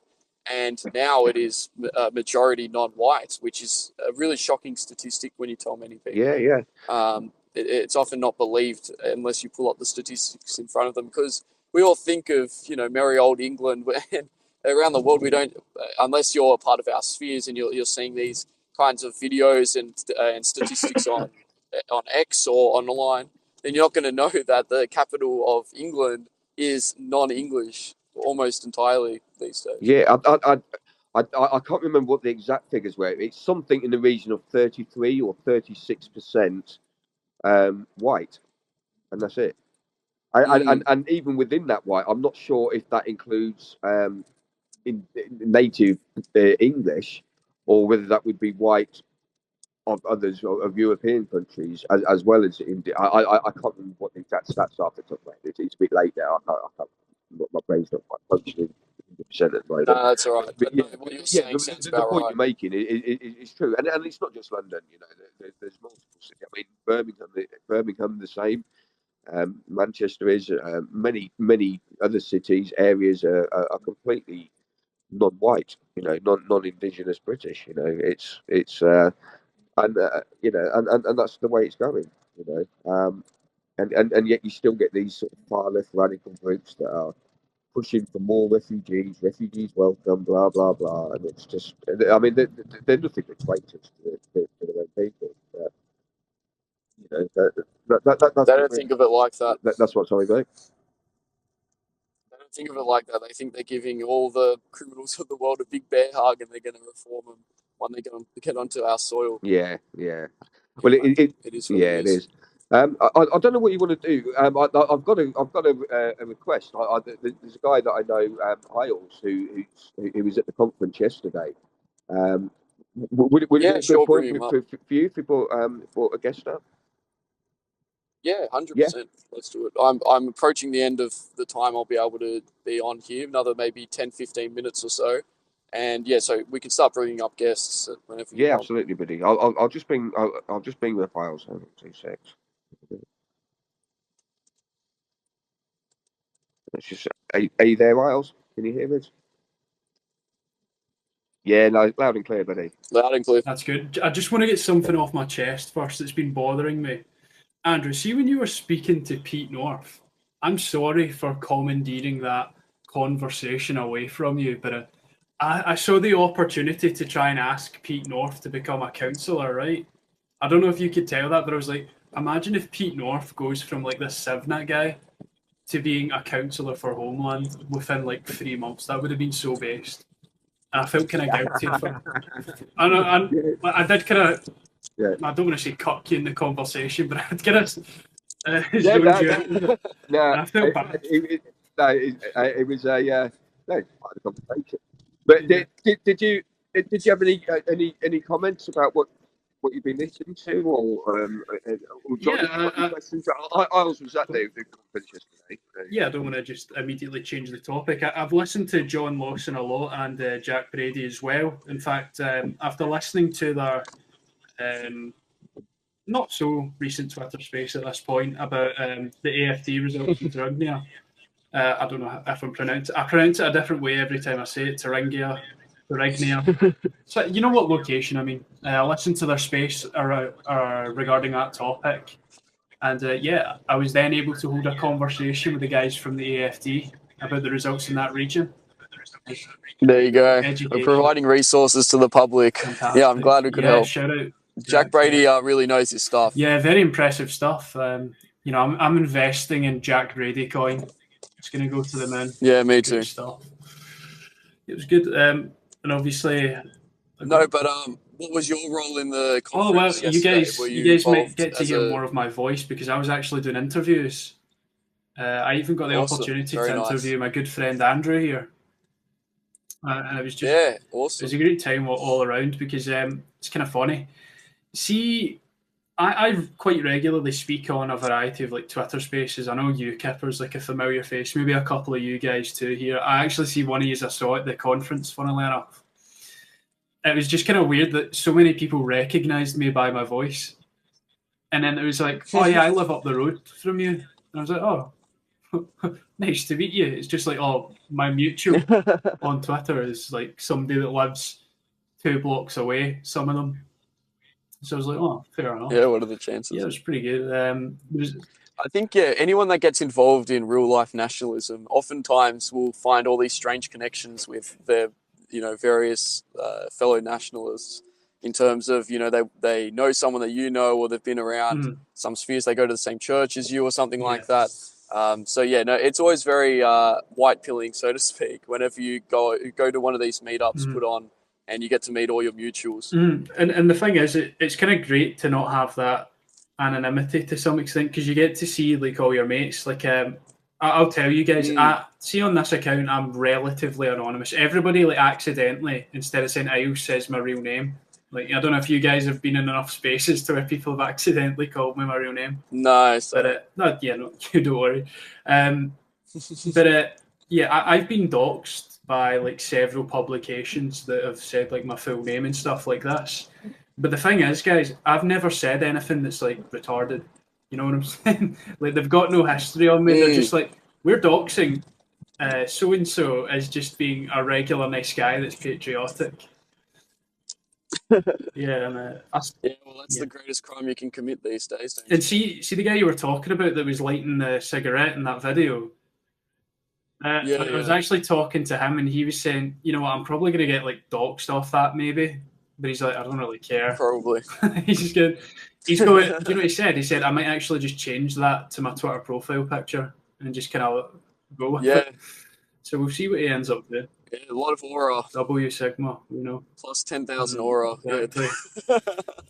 B: And now it is majority non-white, which is a really shocking statistic when you tell many
A: Yeah,
B: people.
A: yeah,
B: It's often not believed unless you pull up the statistics in front of them because we all think of, merry old England, and around the world we don't, unless you're a part of our spheres and you're seeing these kinds of videos and statistics on X or online, then you're not going to know that the capital of England is non-English almost entirely these days.
A: yeah. I can't remember what the exact figures were. It's something in the region of 33 or 36% white, and that's it.
B: Mm.
A: And even within that white, I'm not sure if that includes in native English, or whether that would be white of others of European countries as well as India. I can't remember what the exact stats are for top of it's a bit late now. I can't my brain's not quite functioning 100% at the moment.
B: No, that's all right. But no, what you're
A: Yeah,
B: saying sounds
A: the
B: about
A: point
B: right.
A: you're making is true, and it's not just London. There's multiple cities. I mean, Birmingham the same. Manchester is many other cities areas are completely non-white. Non-indigenous British. It's and that's the way it's going. And yet you still get these sort of far left radical groups that are pushing for more refugees welcome, blah blah blah, and it's just, I mean, they're nothing but traitors to their own people. That's
B: They
A: what
B: don't think of it like that.
A: that's what sorry, mate.
B: They don't think of it like that. They think they're giving all the criminals of the world a big bear hug and they're going to reform them when they get onto our soil.
A: Yeah, yeah. Well,
B: Anyway, it is what it
A: yeah, it
B: is.
A: is. I don't know what you want to do. I've got a request. There's a guy that I know, Hiles, who was at the conference yesterday. Would it be
B: Yeah,
A: a good
B: sure,
A: point
B: bring him up.
A: for you if we brought a guest up?
B: Yeah,
A: Yeah,
B: 100%. Let's do it. I'm approaching the end of the time I'll be able to be on here, another maybe 10, 15 minutes or so. And yeah, so we can start bringing up guests whenever you
A: yeah,
B: want.
A: absolutely, buddy. I'll just bring the files. Hang on 2 secs. It's just, are you there, Miles? Can you hear us? Yeah, no, loud and clear, buddy.
B: Loud and clear.
C: That's good. I just want to get something off my chest first that's been bothering me. Andrew, see when you were speaking to Pete North, I'm sorry for commandeering that conversation away from you, but I saw the opportunity to try and ask Pete North to become a councillor, right? I don't know if you could tell that, but I was like, imagine if Pete North goes from like this Civnat guy to being a councillor for Homeland within like 3 months. That would have been so based. And I felt kind of guilty. I did kind of,
A: Yeah.
C: I don't want to say cut you in the conversation, but I kind of
A: No,
C: I felt bad.
A: It was a no, part of the conversation. But did you have any comments about what you've been listening to, or questions? I was at the conference yesterday.
C: Yeah, I don't want to just immediately change the topic. I've listened to John Lawson a lot and Jack Brady as well. In fact, after listening to their not so recent Twitter space at this point about the AFT results in Thuringia. I don't know if I pronounce it a different way every time I say it. Thuringia. So you know what location I mean. I listened to their space regarding that topic, and I was then able to hold a conversation with the guys from the AFD about the results in that region.
B: There you go. We're providing resources to the public.
C: Fantastic.
B: Yeah, I'm glad we could help.
C: Shout out.
B: Jack Brady really knows his stuff.
C: Yeah, very impressive stuff. You know, I'm investing in Jack Brady coin. It's going to go to the moon.
B: Yeah, me too.
C: Stuff. It was good. And obviously...
B: No, but what was your role in the conference
C: yesterday? You guys might get to hear
B: a...
C: more of my voice because I was actually doing interviews. I even got the opportunity to interview my good friend Andrew here. And it was just
B: awesome.
C: It was a great time all around because it's kind of funny. See, I quite regularly speak on a variety of like Twitter spaces. I know UKIPper's like a familiar face, maybe a couple of you guys too here. I actually see one of you I saw at the conference, funnily enough. It was just kind of weird that so many people recognised me by my voice. And then it was like, oh yeah, I live up the road from you. And I was like, oh, nice to meet you. It's just like, oh, my mutual on Twitter is like somebody that lives 2 blocks away, some of them. So I was like, oh, fair enough.
B: Yeah, what are the chances?
C: Yeah, it was pretty good.
B: I think, anyone that gets involved in real-life nationalism oftentimes will find all these strange connections with their, various fellow nationalists in terms of, they know someone that you know or they've been around some spheres, they go to the same church as you or something like that. It's always very white-pilling, so to speak, whenever you go to one of these meetups put on, and you get to meet all your mutuals.
C: And the thing is, it's kind of great to not have that anonymity to some extent because you get to see like all your mates. Like I'll tell you guys, see on this account, I'm relatively anonymous. Everybody like accidentally, instead of saying Isles, says my real name. Like I don't know if you guys have been in enough spaces to where people have accidentally called me my real name.
B: Nice.
C: But you don't worry. I've been doxxed by like several publications that have said like my full name and stuff like this. But the thing is, guys, I've never said anything that's like retarded. You know what I'm saying? Like they've got no history on me. They're just like, we're doxing so and so as just being a regular nice guy that's patriotic.
B: That's the greatest crime you can commit these days.
C: And see the guy you were talking about that was lighting the cigarette in that video. I was actually talking to him, and he was saying, "You know what? I'm probably going to get like doxxed off that, maybe." But he's like, "I don't really care."
B: Probably.
C: He's just good. He's going. Do you know what he said? He said, "I might actually just change that to my Twitter profile picture and just kind of go with it." So we'll see what he ends up doing.
B: Yeah, a lot of aura.
C: W Sigma,
B: Plus 10,000 aura.
C: Exactly.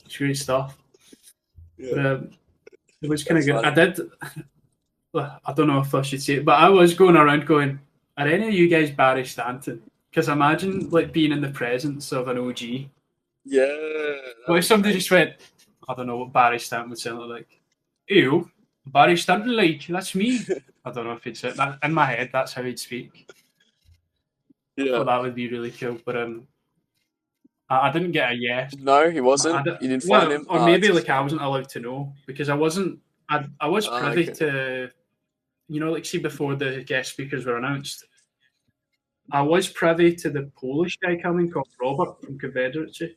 C: It's great stuff.
B: Yeah.
C: But, it was kind of good. I don't know if I should say it, but I was going around going, are any of you guys Barry Stanton? Because imagine like being in the presence of an OG.
B: Yeah.
C: What if somebody just went, I don't know what Barry Stanton would sound like. Ew, Barry Stanton, like, that's me. I don't know if he'd say that. In my head, that's how he'd speak.
B: Yeah.
C: Well, that would be really cool. But I didn't get a yes.
B: No, he wasn't. You didn't find him.
C: Or maybe like I wasn't allowed to know because I wasn't. I was privy to, like see before the guest speakers were announced. I was privy to the Polish guy coming called Robert from Confederacy,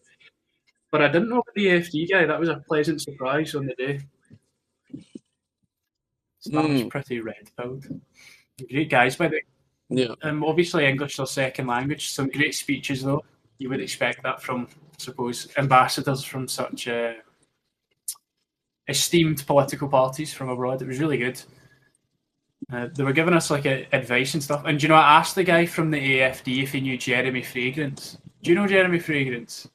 C: but I didn't know about the AFD guy. That was a pleasant surprise on the day. So that was pretty red-pilled. Great guys, by the way.
B: Yeah.
C: Obviously, English is their second language. Some great speeches, though. You would expect that from, I suppose, ambassadors from such esteemed political parties from abroad. It was really good. They were giving us like advice and stuff. And do you know, I asked the guy from the AFD if he knew Jeremy Fragrance. Do you know Jeremy Fragrance?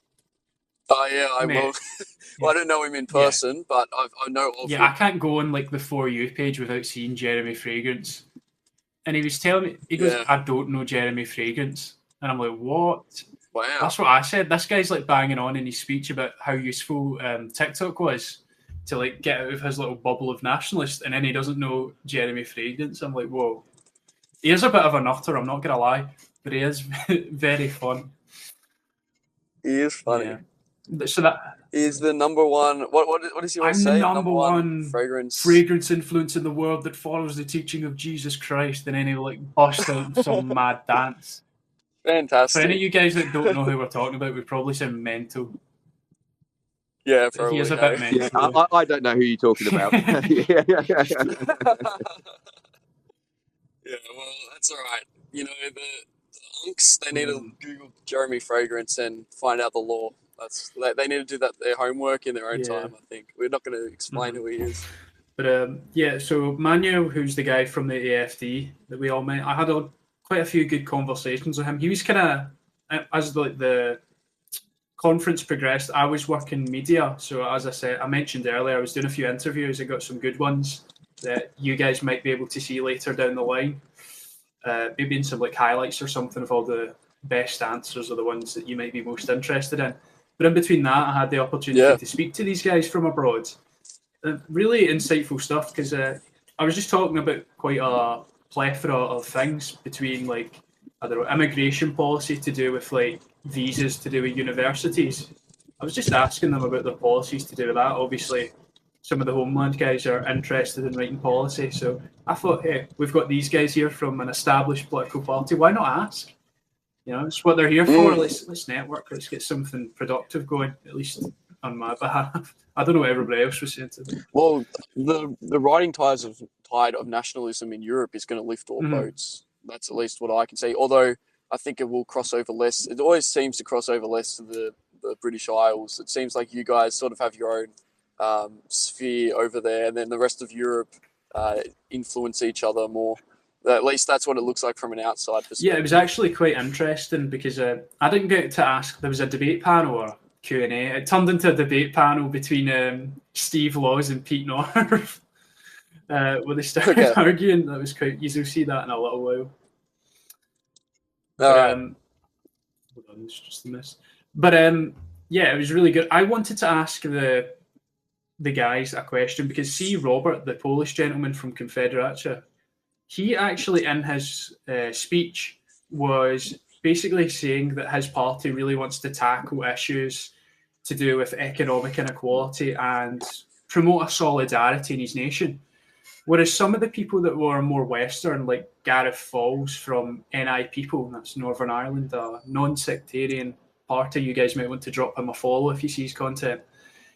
B: Oh yeah, I will. Well, I don't know him in person, but I know of him.
C: I can't go on like the For You page without seeing Jeremy Fragrance. And he was telling me, he goes, I don't know Jeremy Fragrance. And I'm like, what?
B: Wow.
C: That's what I said. This guy's like banging on in his speech about how useful TikTok was to like get out of his little bubble of nationalist, and then he doesn't know Jeremy Fragrance. I'm like, whoa. He is a bit of a nutter, I'm not going to lie, but he is very fun.
B: He is funny.
C: Yeah. So that
B: is the number one. What does he always say?
C: I'm the number one
B: fragrance
C: influence in the world that follows the teaching of Jesus Christ, and then he'll like bust out some mad dance.
B: Fantastic.
C: For any of you guys that don't know who we're talking about, we probably sound mental.
B: Yeah, probably.
C: He is a bit mental.
A: Yeah, I don't know who you're talking about.
B: Yeah, well, that's all right. You know, the unks, they need to Google Jeremy Fragrance and find out the law. They need to do their homework in their own time, I think. We're not going to explain who he is.
C: But so Manuel, who's the guy from the AFD that we all met, I had quite a few good conversations with him. He was kind of, as the conference progressed, I was working media. So as I said, I mentioned earlier, I was doing a few interviews. I got some good ones that you guys might be able to see later down the line. Maybe in some like highlights or something of all the best answers or the ones that you might be most interested in. But in between that, I had the opportunity to speak to these guys from abroad. Really insightful stuff, because I was just talking about quite a plethora of things between like, I don't know, immigration policy to do with like visas to do with universities. I was just asking them about their policies to do with that. Obviously, some of the Homeland guys are interested in writing policy. So I thought, hey, we've got these guys here from an established political party. Why not ask? You know, it's what they're here for. Let's network. Let's get something productive going, at least on my behalf. I don't know what everybody else was saying to them.
B: Well, the rising tide of nationalism in Europe is going to lift all boats. That's at least what I can say. Although I think it will cross over less. It always seems to cross over less to the British Isles. It seems like you guys sort of have your own sphere over there, and then the rest of Europe influence each other more. At least that's what it looks like from an outside perspective.
C: Yeah, it was actually quite interesting because I didn't get to ask. There was a debate panel or Q&A. It turned into a debate panel between Steve Laws and Pete North, where they started arguing. That was quite. You'll see that in a little while. Hold on, it's just a miss. But yeah, it was really good. I wanted to ask the guys a question because see Robert, the Polish gentleman from Confederacja, he actually in his speech was basically saying that his party really wants to tackle issues to do with economic inequality and promote a solidarity in his nation. Whereas some of the people that were more Western, like Gareth Falls from NI People, that's Northern Ireland, a non-sectarian party, you guys might want to drop him a follow if you see his content.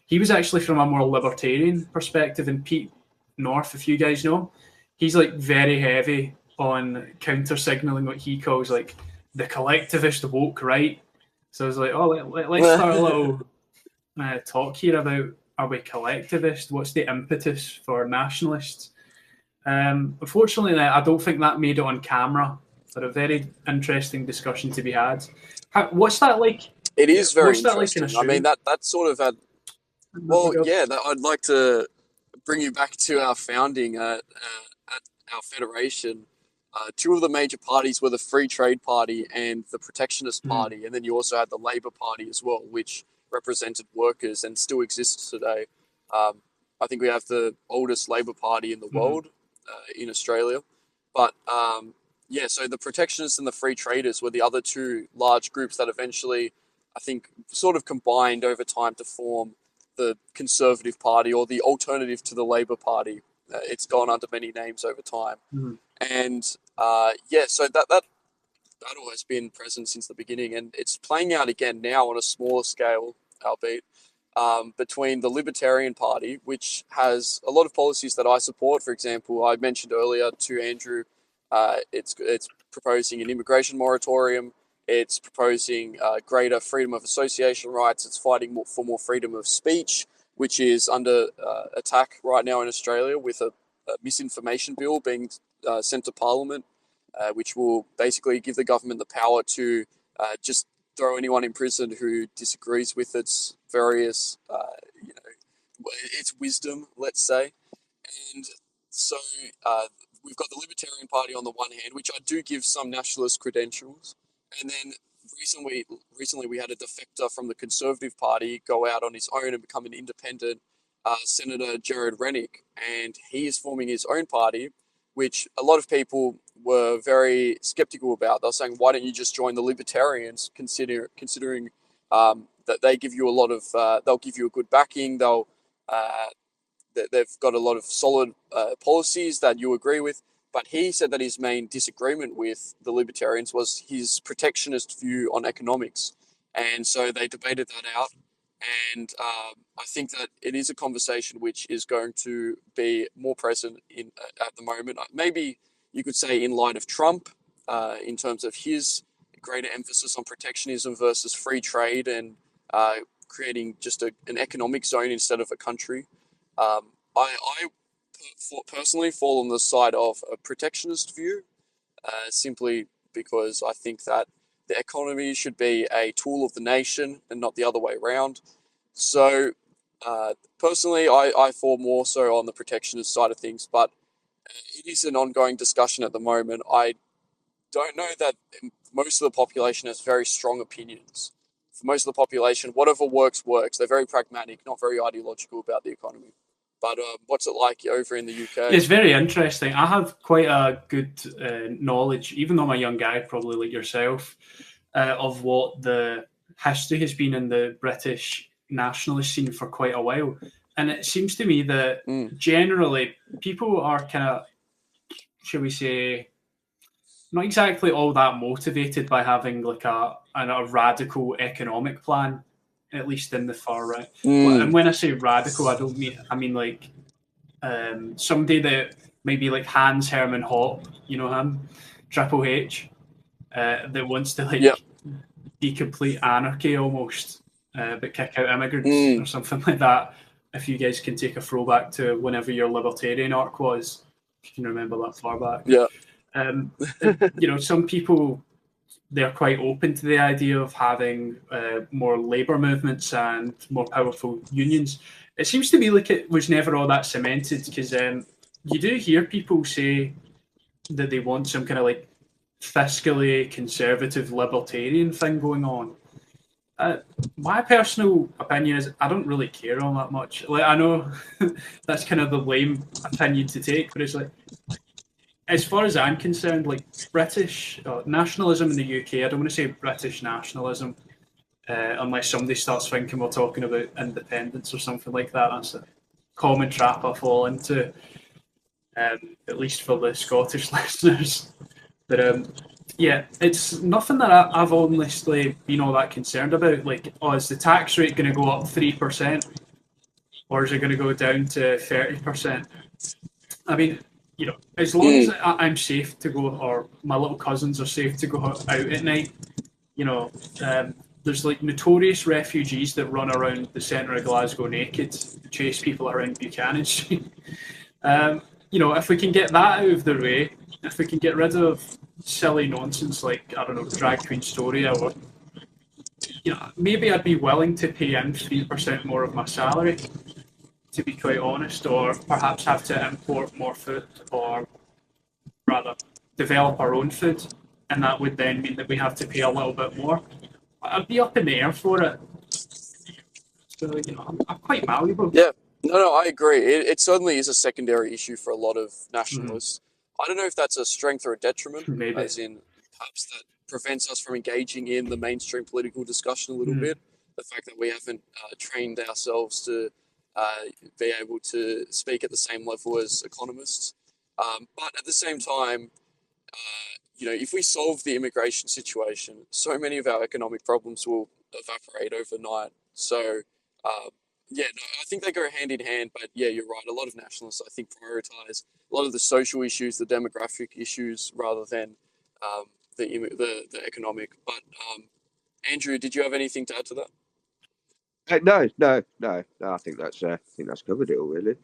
C: He was actually from a more libertarian perspective, and Pete North, if you guys know, he's like very heavy on counter-signaling what he calls like the collectivist woke right. So I was like, oh, let's start a little talk here about, are we collectivist? What's the impetus for nationalists? Unfortunately, I don't think that made it on camera, but a very interesting discussion to be had. What's that like?
B: It is very interesting.
C: Like
B: I mean, that sort of had... Well, yeah, I'd like to bring you back to our founding at our federation. Two of the major parties were the Free Trade Party and the Protectionist Party, and then you also had the Labour Party as well, which represented workers and still exists today. I think we have the oldest Labour Party in the world in Australia. But yeah, so the Protectionists and the Free Traders were the other two large groups that eventually, I think, sort of combined over time to form the Conservative Party, or the alternative to the Labour Party. It's gone under many names over time. And yeah, so that battle has been present since the beginning, and it's playing out again now on a smaller scale, albeit, between the Libertarian Party, which has a lot of policies that I support. For example, I mentioned earlier to Andrew, it's proposing an immigration moratorium. It's proposing greater freedom of association rights. It's fighting for more freedom of speech, which is under attack right now in Australia with a misinformation bill being sent to Parliament, which will basically give the government the power to just throw anyone in prison who disagrees with its various, its wisdom, let's say. And so we've got the Libertarian Party on the one hand, which I do give some nationalist credentials, and then recently we had a defector from the Conservative Party go out on his own and become an independent, Senator Jared Rennick, and he is forming his own party, which a lot of people were very skeptical about. They were saying, why don't you just join the Libertarians, considering that they give you a lot of, they'll give you a good backing, they've got a lot of solid policies that you agree with. But he said that his main disagreement with the Libertarians was his protectionist view on economics. And so they debated that out. And I think that it is a conversation which is going to be more present at the moment. Maybe you could say in light of Trump, in terms of his greater emphasis on protectionism versus free trade and creating just an economic zone instead of a country. I personally fall on the side of a protectionist view, simply because I think that the economy should be a tool of the nation and not the other way around. So personally, I fall more so on the protectionist side of things, but it is an ongoing discussion at the moment. I don't know that most of the population has very strong opinions. For most of the population, whatever works, works. They're very pragmatic, not very ideological about the economy. But what's it like over in the UK?
C: It's very interesting. I have quite a good knowledge, even though I'm a young guy, probably like yourself, of what the history has been in the British nationalist scene for quite a while. And it seems to me that generally people are kind of, shall we say, not exactly all that motivated by having like a radical economic plan, at least in the far right. And when I say radical, I mean like somebody that maybe like Hans Hermann Hoppe, you know him, Triple H, that wants to like be complete anarchy almost, but kick out immigrants or something like that. If you guys can take a throwback to whenever your libertarian arc was, if you can remember that far back.
B: Yeah.
C: Some people, they're quite open to the idea of having more labour movements and more powerful unions. It seems to me like it was never all that cemented, because you do hear people say that they want some kind of like fiscally conservative libertarian thing going on. My personal opinion is I don't really care all that much. Like, I know that's kind of the lame opinion to take, but it's like, as far as I'm concerned, like British nationalism in the UK, I don't want to say British nationalism, unless somebody starts thinking we're talking about independence or something like that. That's a common trap I fall into, at least for the Scottish listeners. But yeah, it's nothing that I've honestly been all that concerned about. Like, is the tax rate going to go up 3%? Or is it going to go down to 30%? I mean, as long as I'm safe to go, or my little cousins are safe to go out at night, there's like notorious refugees that run around the centre of Glasgow naked, chase people around Buchanan Street. If we can get that out of the way, if we can get rid of silly nonsense like, I don't know, Drag Queen Story, or maybe I'd be willing to pay in 3% more of my salary, to be quite honest, or perhaps have to import more food, or rather develop our own food, and that would then mean that we have to pay a little bit more. I'd be up in the air for it. So, I'm quite malleable.
B: Yeah, no, I agree. It certainly is a secondary issue for a lot of nationalists. I don't know if that's a strength or a detriment,
C: Maybe.
B: as in perhaps that prevents us from engaging in the mainstream political discussion a little bit. The fact that we haven't trained ourselves to be able to speak at the same level as economists. But at the same time, if we solve the immigration situation, so many of our economic problems will evaporate overnight. So, yeah, no, I think they go hand in hand. But yeah, you're right. A lot of nationalists, I think, prioritize a lot of the social issues, the demographic issues, rather than the economic. But Andrew, did you have anything to add to that?
A: No. I think that's covered it all really.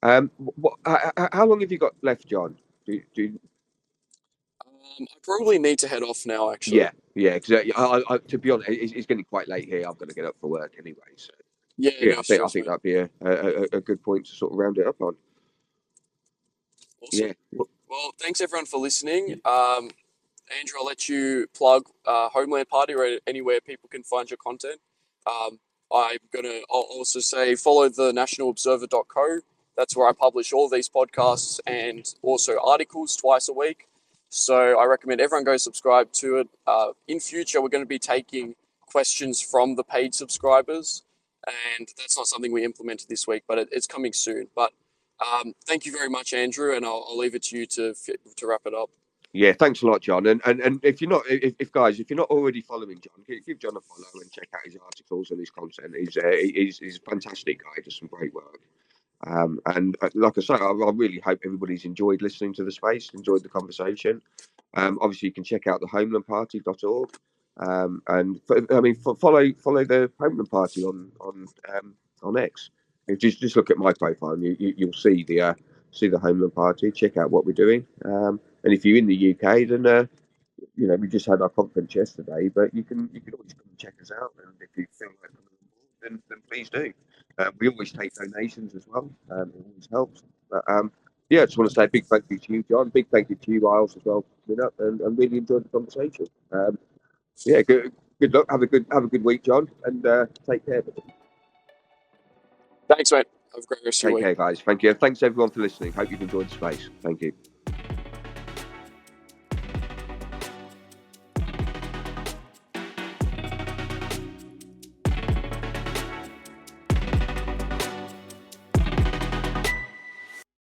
A: How long have you got left, John? Do
B: I probably need to head off now, actually.
A: yeah. Because to be honest, it's getting quite late here. I've got to get up for work anyway. So
B: Yeah,
A: yeah,
B: no
A: I
B: stress,
A: think
B: mate.
A: that'd be a good point to sort of round it up on.
B: Awesome.
A: Yeah.
B: Well, thanks everyone for listening. Andrew, I'll let you plug Homeland Party or anywhere people can find your content. I'll also say follow the nationalobserver.co. That's where I publish all these podcasts and also articles twice a week. So I recommend everyone go subscribe to it. In future, we're going to be taking questions from the paid subscribers, and that's not something we implemented this week, but it's coming soon. But thank you very much, Andrew, and I'll leave it to you to wrap it up.
A: Yeah, thanks a lot, John. And if you're not, if guys, if you're not already following John, give John a follow and check out his articles and his content. He's a fantastic guy, does some great work. And like I say, I really hope everybody's enjoyed listening to the space, enjoyed the conversation. Obviously, you can check out the homelandparty.org. Follow the Homeland Party on X. Just look at my profile, and you'll see the Homeland Party. Check out what we're doing. And if you're in the UK, then we just had our conference yesterday, but you can always come and check us out. And if you feel like coming on board, then please do. We always take donations as well. It always helps. But yeah, I just want to say a big thank you to you, John. Big thank you to you, Isles, as well, for coming up and really enjoyed the conversation. Yeah, good luck. Have a good week, John, and take care.
B: Thanks, mate. Have a great rest of your
A: Take
B: week.
A: care, guys. Thank you. Thanks everyone for listening. Hope you've enjoyed the space. Thank you.